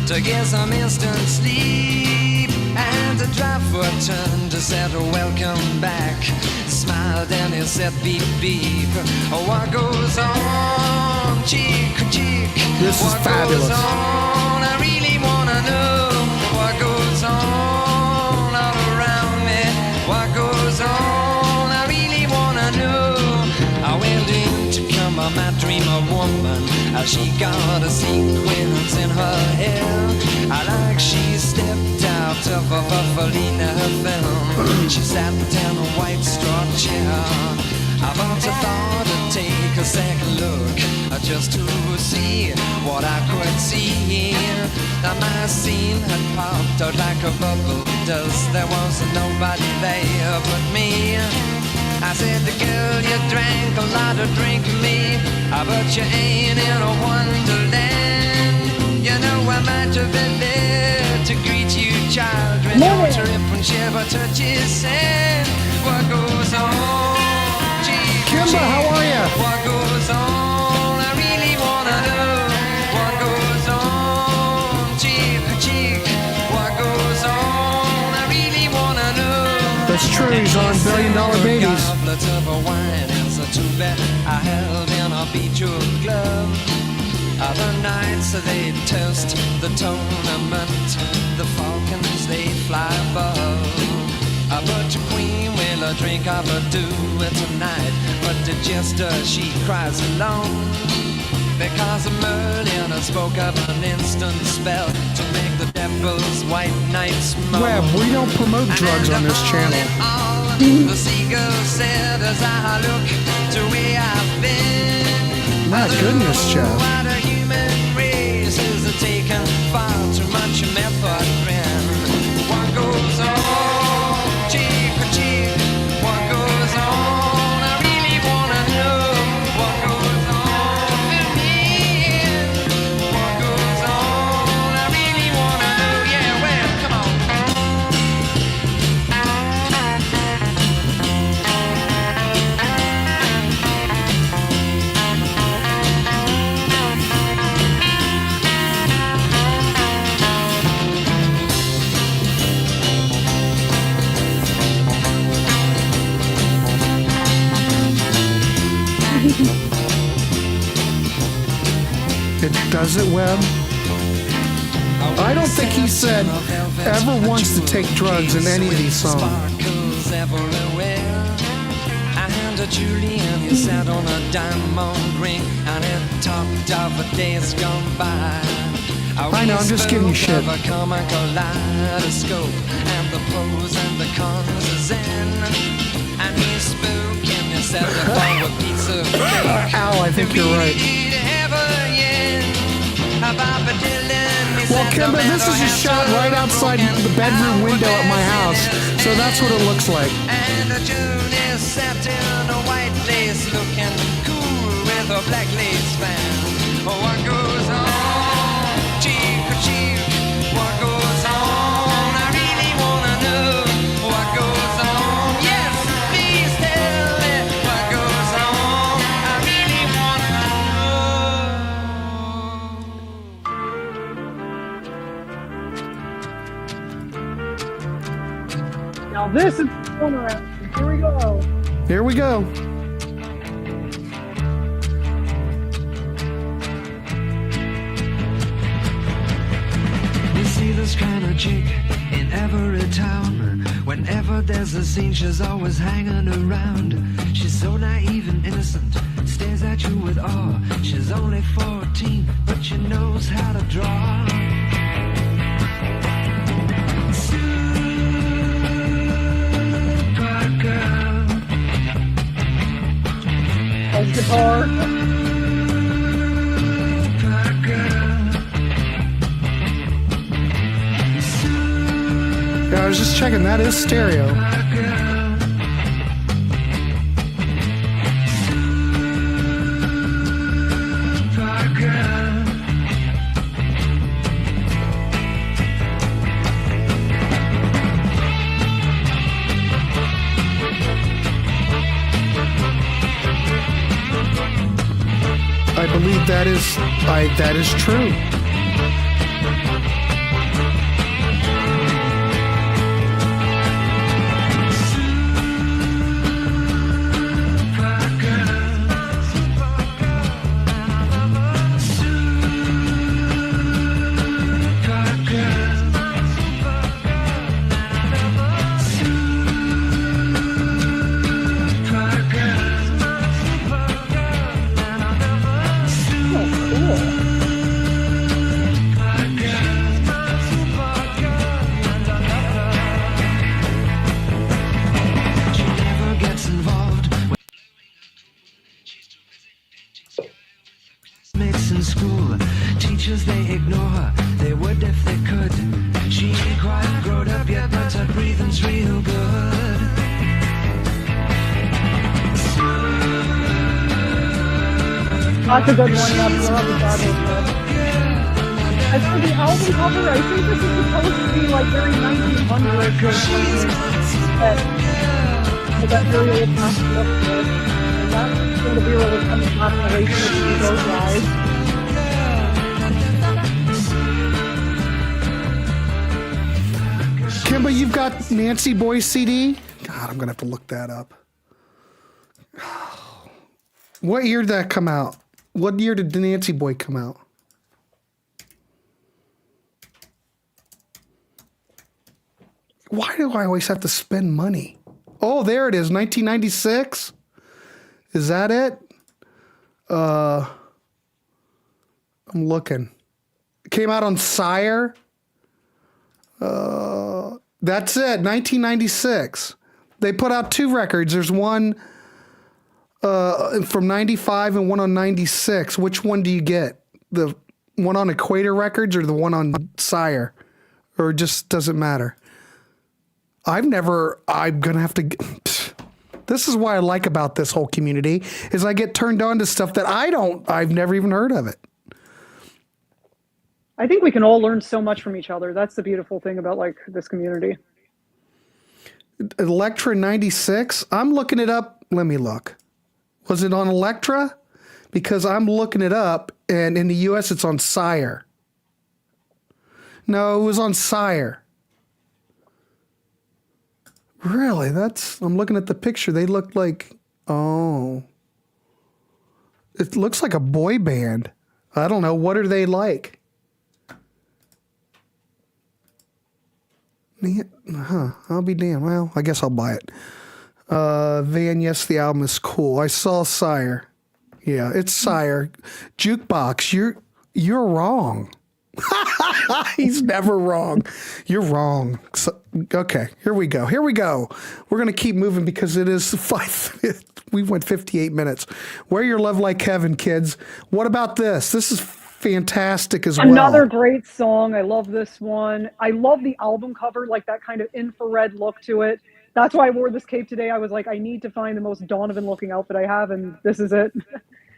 to get some instant sleep. And the driver turned to said, welcome back. Smiled and he said, beep, beep. What goes on, cheek, cheek? This is fabulous. Goes on? I really wanna know what goes on all around me. What goes on? I really wanna know. I went in to come on my dreamer woman. She got a sequence in her hair. I like she stepped out of a Buffalina film. She sat down a white straw chair. I but I thought I'd take a second look just to see what I could see. Now my scene had popped out like a bubble does. There wasn't nobody there but me. I said, the girl, you drank a lot of drink me, but you ain't in a wonderland. You know I might have been there to greet you, child, when your trip and shiver touches sand. What goes on? Kimba, how are you? What goes on? I really wanna know. What goes on? Cheek to cheek. What goes on? I really wanna know. That's true, he's on $1 billion babies. Goblet of a wine and so too bad I held in a bejeweled glove. Other nights they toast the tournament. The falcons they fly above. But the queen will drink of a do it tonight. But the jester she cries alone. Because Merlin spoke of an instant spell to make the devil's white knights moan. Web, we don't promote drugs on this channel. The seagull said as I look to where I've been. My goodness, Jeff. What a human race is taken far too much methadone. What goes on, cheek for cheek? What goes on? I really wanna know what goes on with me. What goes on? I really wanna know. Yeah, well, come on. It does it, Webb? I don't think he said ever wants to take drugs in any of these songs. Sparkles everywhere. And Julian, he sat on a diamond ring and it talked of days gone by. I know, I'm just giving you shit. A comic kaleidoscope and the pros and the cons is in. And he spoke and he said about a piece of cake. Ow, I think you're right. Well, Kimba, this is a shot right outside the bedroom window at my house, so that's what it looks like. And June is sat in a white lace, looking cool with a black lace fan. What goes on, cheek for cheek? What goes on? I really wanna know what goes on. Yes, please tell me what goes on. I really wanna know. Now this is fun around. Here we go. Here we go. You see this kind of chick in every town. Whenever there's a scene, she's always hanging around. She's so naive and innocent, stares at you with awe. She's only 14, but she knows how to draw. Super girl. Plays guitar. Yeah, I was just checking, that is stereo. I believe that is true. breathing's real good. That's a good one. Yeah, as for the album cover, I think this is supposed to be like very 1900s with that very old fashioned look to it. And that's going to be really coming back in relation to those guys. Kimba, you've got Nancy Boy's CD? God, I'm going to have to look that up. What year did that come out? What year did Nancy Boy come out? Why do I always have to spend money? Oh, there it is, 1996. Is that it? I'm looking. It came out on Sire. That's it, 1996. They put out 2 records. There's one from 95 and one on 96. Which one do you get? The one on Equator Records or the one on Sire? Or it just doesn't matter? I'm going to have to... This is what I like about this whole community, is I get turned on to stuff that I've never even heard of it. I think we can all learn so much from each other. That's the beautiful thing about like this community. Electra 96. I'm looking it up. Let me look. Was it on Electra? Because I'm looking it up, and in the U.S. it's on Sire. No, it was on Sire. Really? I'm looking at the picture. They look like, it looks like a boy band. I don't know. What are they like? I'll be damned. Well, I guess I'll buy it. Van, yes, the album is cool. I saw Sire. Yeah, it's Sire. Jukebox, you're wrong. He's never wrong. You're wrong. So, okay, here we go. We're going to keep moving because it is 5. We went 58 minutes. Wear your love like heaven, kids. What about this? This is fantastic as well. Another great song. I love this one. I love the album cover, like that kind of infrared look to it. That's why I wore this cape today. I was like, I need to find the most Donovan looking outfit I have, and this is it.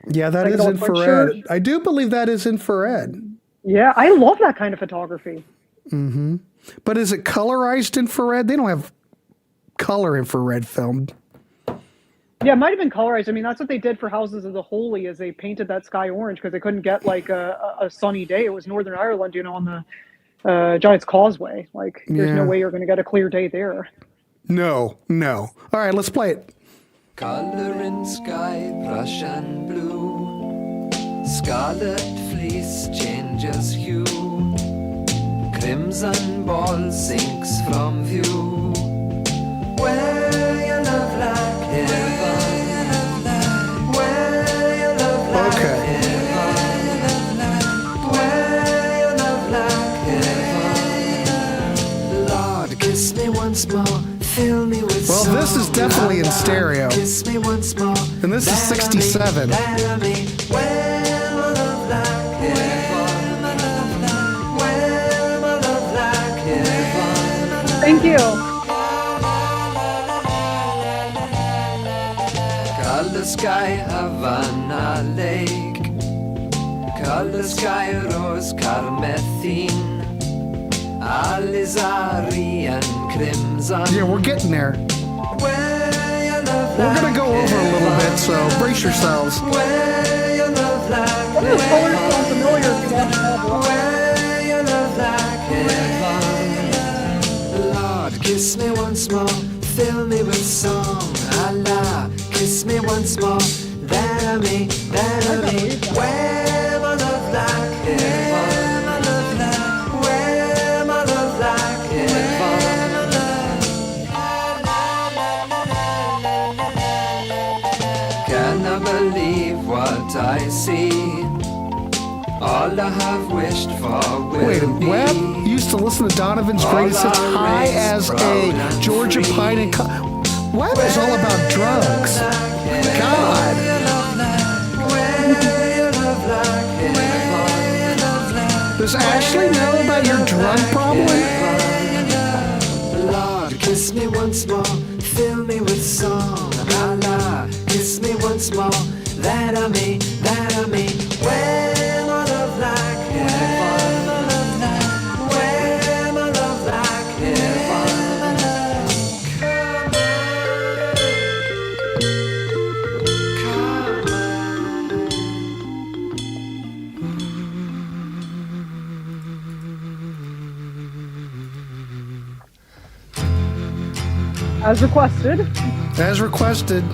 Yeah, that is infrared. I do believe that is infrared. Yeah, I love that kind of photography. Mm-hmm. But is it colorized infrared? They don't have color infrared filmed. Yeah, it might have been colorized. I mean, that's what they did for Houses of the Holy, is they painted that sky orange because they couldn't get like a sunny day. It was Northern Ireland, on the Giant's Causeway. Like, there's no way you're going to get a clear day there. No. All right, let's play it. Color in sky, Prussian blue. Scarlet fleece changes hue. Crimson ball sinks from view. Where your love like heaven. Where your love like heaven. Where your love like heaven. Lord, kiss me once more. Fill me with well, this is definitely in stereo. Kiss me once more. And this is 67. Thank you. Color sky, Havana Lake. Color sky, rose carmethine. Alizari and crimson. Yeah, we're getting there. We're going to go over a little bit, so brace yourselves. Some of those colors sound familiar if you watch the Lord, kiss me once more, fill me with song. Allah, kiss me once more, that me. Where my love like heaven. Where my love like heaven. Cannot believe what I see. All I have wished for will Wait, be. Webb used to listen to Donovan's greatest hits high as a Georgia Pine and... Webb is all about drugs. God. Does Ashley know about your drug problem? Lord, Kiss me once more, fill me with song. La la, kiss me once more, that I may. Where my love like heaven, where my love like heaven. Come on. As requested. As requested. I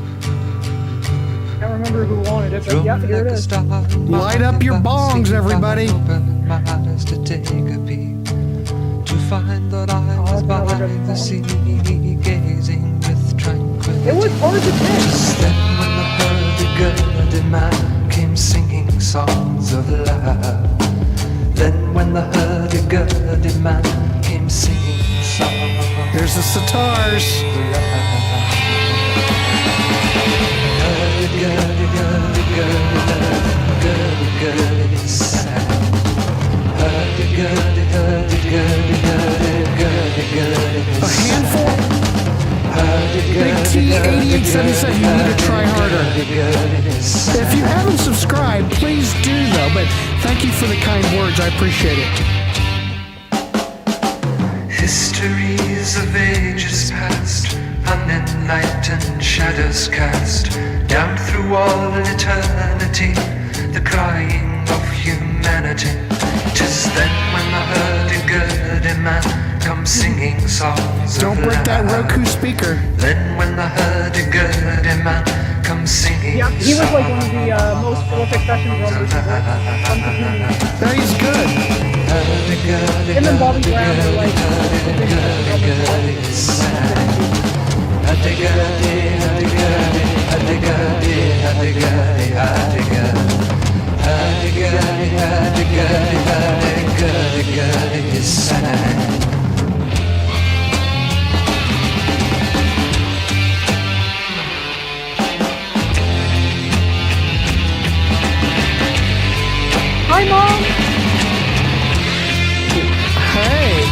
can't remember who wanted it, but yeah, here it is. Light up your bongs, everybody. my eyes to take a peep, to find that I was by the sea, gazing with tranquility. It was hard to pick. Just then when the hurdy-gurdy man came singing songs of love. Then when the hurdy-gurdy man came singing songs. Here's the sitars. A handful. Big T8877, you need to try harder. If you haven't subscribed, please do though, but thank you for the kind words, I appreciate it. Histories of ages past, unenlightened shadows cast down through all eternity, the crying of humanity. 'Tis then when the hurdy-gurdy man comes singing songs Don't of break love. that Roku speaker. Then when the hurdy-gurdy man comes singing Yeah, he was like one of the songs most prolific session drummers ever. Yeah, he's good. Him and Bobby Brown were like Hi, Mom! Hey,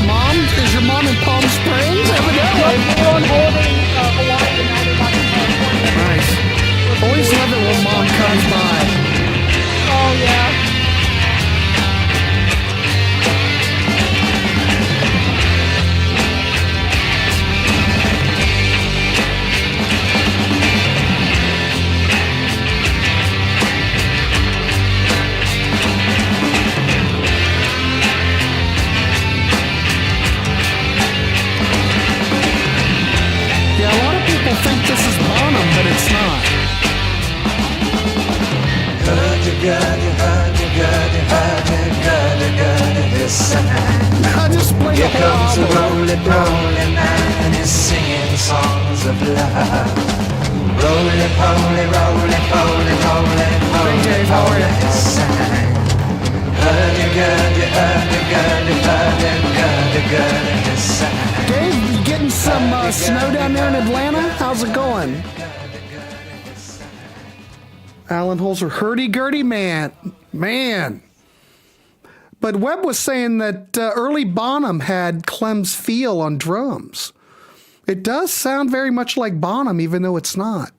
Mom? Is your mom in Palm Springs? Evidently. We're on holiday in Hawaii and now they're back in California. Nice. Always love it when Mom comes by. Oh, yeah. Yeah, a lot of people think this is Bonham, but it's not. I just played the whole album. roly man is singing songs of love. Roly poly, roly poly, roly poly, Dave, how are you? Dave, you getting some snow down there in Atlanta? How's it going? Alan Holzer, Hurdy Gurdy Man. Man. But Webb was saying that early Bonham had Clem's feel on drums. It does sound very much like Bonham, even though it's not.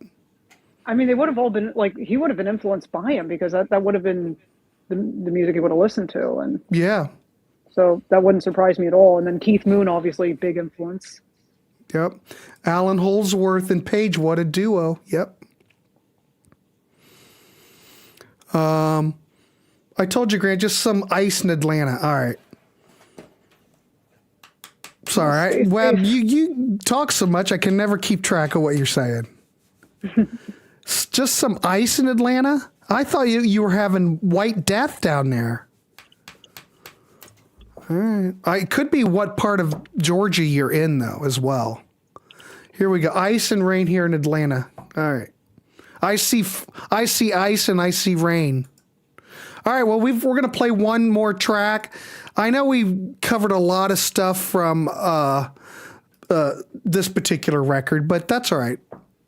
I mean, they would have all been, like, he would have been influenced by him because that would have been the music he would have listened to. And Yeah. so that wouldn't surprise me at all. And then Keith Moon, obviously, big influence. Yep. Alan Holdsworth and Page, what a duo. Yep. I told you, Grant, just some ice in Atlanta. All right. Sorry, Webb, you talk so much, I can never keep track of what you're saying. Just some ice in Atlanta? I thought you were having White Death down there. All right. It could be what part of Georgia you're in, though, as well. Here we go. Ice and rain here in Atlanta. All right. I see ice and I see rain. All right, well, we're going to play one more track. I know we've covered a lot of stuff from this particular record, but that's all right.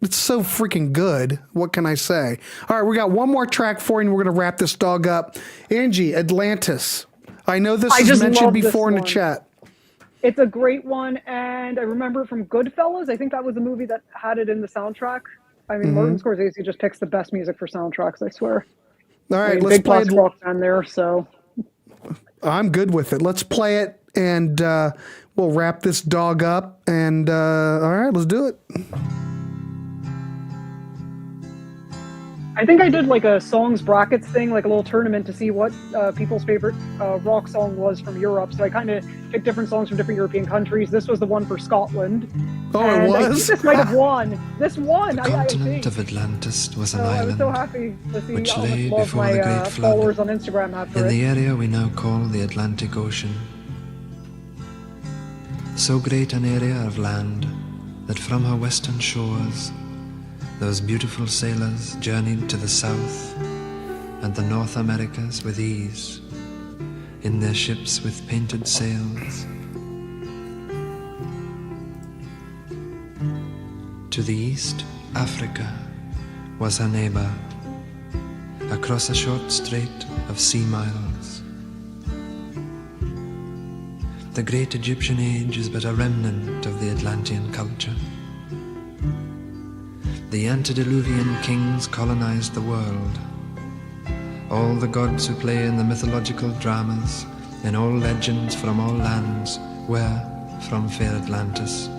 It's so freaking good. What can I say? All right, we got one more track for you, and we're going to wrap this dog up. Angie, Atlantis. I know this was mentioned before in the chat. It's a great one, and I remember it from Goodfellas. I think that was the movie that had it in the soundtrack. I mean, Martin Scorsese just picks the best music for soundtracks, I swear. All right, I mean, let's big play classic it. rock fan there, so. I'm good with it. Let's play it, and we'll wrap this dog up. And all right, let's do it. I think I did like a songs brackets thing, like a little tournament to see what people's favorite rock song was from Europe. So I kind of picked different songs from different European countries. This was the one for Scotland. Oh, and it was? I think this might have won. This won. The I continent think. of Atlantis was an So I was island so happy to see which how lay much love before the my Great Flood followers on Instagram have for in it. the area we now call the Atlantic Ocean. So great an area of land that from her western shores those beautiful sailors journeyed to the South and the North Americas with ease, in their ships with painted sails. To the east, Africa was her neighbor, across a short strait of sea miles. The great Egyptian age is but a remnant of the Atlantean culture. The antediluvian kings colonized the world. All the gods who play in the mythological dramas, in all legends from all lands, were from fair Atlantis.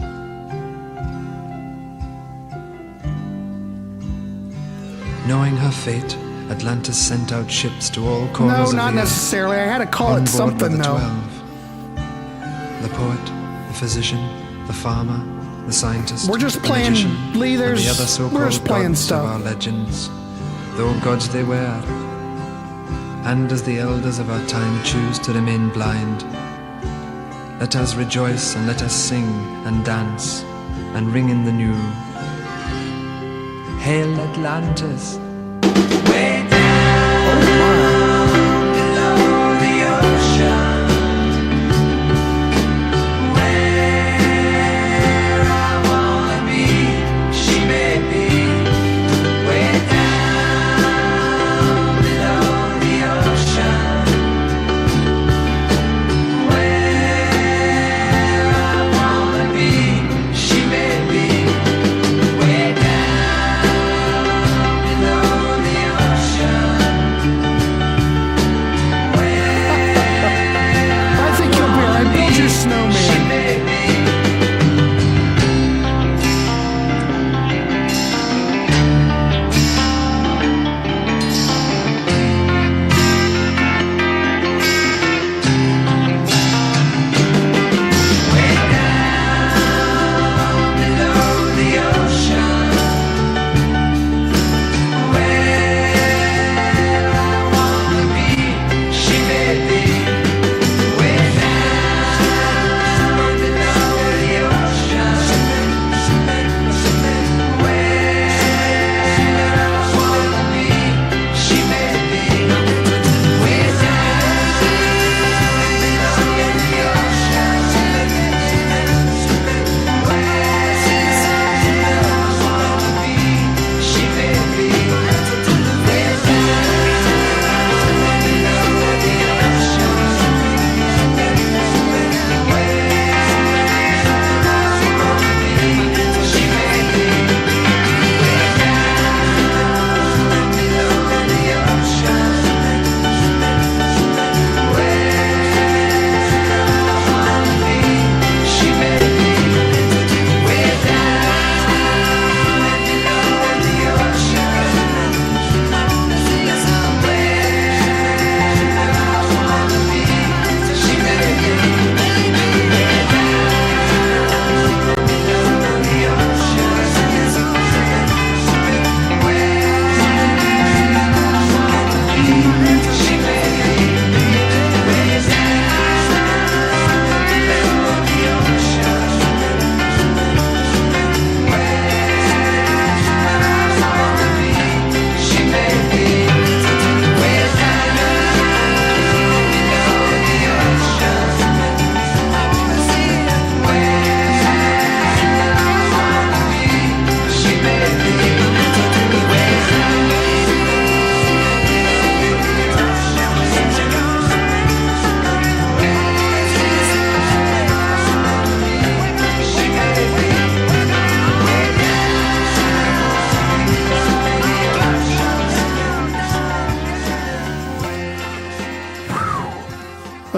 Knowing her fate, Atlantis sent out ships to all corners No, of not the necessarily. I had to call on it board were something, the though. 12. The poet, the physician, the farmer, the scientist, We're just the playing, magician, Lee, and there's- the other so-called we're just playing gods stuff. of our legends, though gods they were. And as the elders of our time choose to remain blind, let us rejoice and let us sing and dance and ring in the new. Hail Atlantis! Way down below the ocean, where I wanna be, she may be. Way down below the ocean, where I wanna be, she may be. Way down below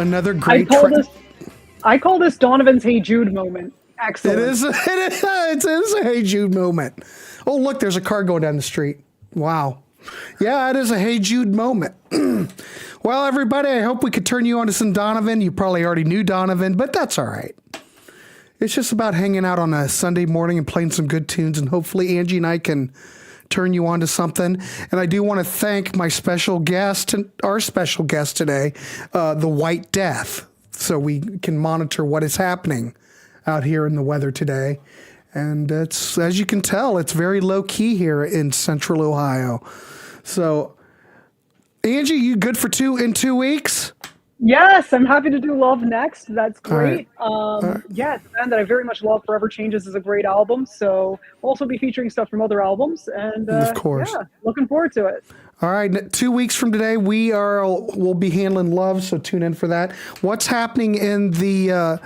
Another great I call this Donovan's Hey Jude moment. Excellent. It is a Hey Jude moment. Oh, look, there's a car going down the street. Wow. Yeah, it is a Hey Jude moment. Well, everybody, I hope we could turn you on to some Donovan. You probably already knew Donovan, but that's all right. It's just about hanging out on a Sunday morning and playing some good tunes, and hopefully Angie and I can turn you on to something. And I do want to thank my special guest, our special guest today, the White Death, so we can monitor what is happening out here in the weather today. And it's, as you can tell, it's very low key here in central Ohio. So, Angie, you good for 2 weeks? Yes, I'm happy to do Love next. That's great. Yeah, it's a band that I very much love. Forever Changes is a great album. So we'll also be featuring stuff from other albums. And of course. Yeah, looking forward to it. All right, 2 weeks from today, we'll be handling Love, so tune in for that. What's happening in the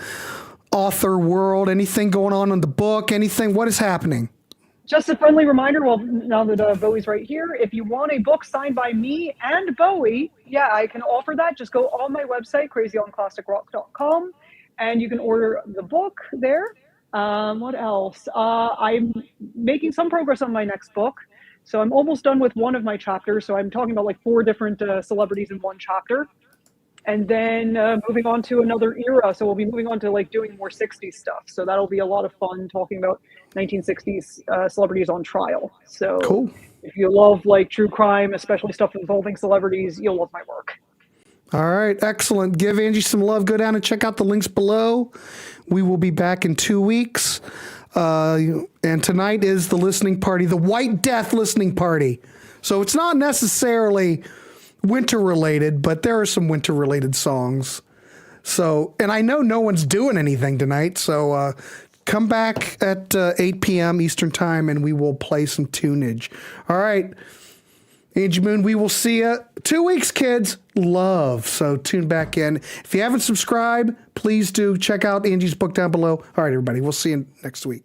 author world? Anything going on in the book? Anything? What is happening? Just a friendly reminder, well, now that Bowie's right here, if you want a book signed by me and Bowie, yeah, I can offer that. Just go on my website, crazyonclassicrock.com, and you can order the book there. What else? I'm making some progress on my next book. So I'm almost done with one of my chapters. So I'm talking about like 4 different celebrities in one chapter. And then moving on to another era. So we'll be moving on to like doing more 60s stuff. So that'll be a lot of fun talking about 1960s celebrities on trial. So cool. If you love like true crime, especially stuff involving celebrities, you'll love my work. All right, excellent. Give Angie some love. Go down and check out the links below. We will be back in 2 weeks. And tonight is the listening party, the White Death listening party. So it's not necessarily winter related, but there are some winter related songs. So, and I know no one's doing anything tonight, so come back at 8 p.m. Eastern time and we will play some tunage. All right, Angie Moon, we will see you 2 weeks, kids. Love. So tune back in. If you haven't subscribed, please do check out Angie's book down below. All right, everybody, we'll see you next week.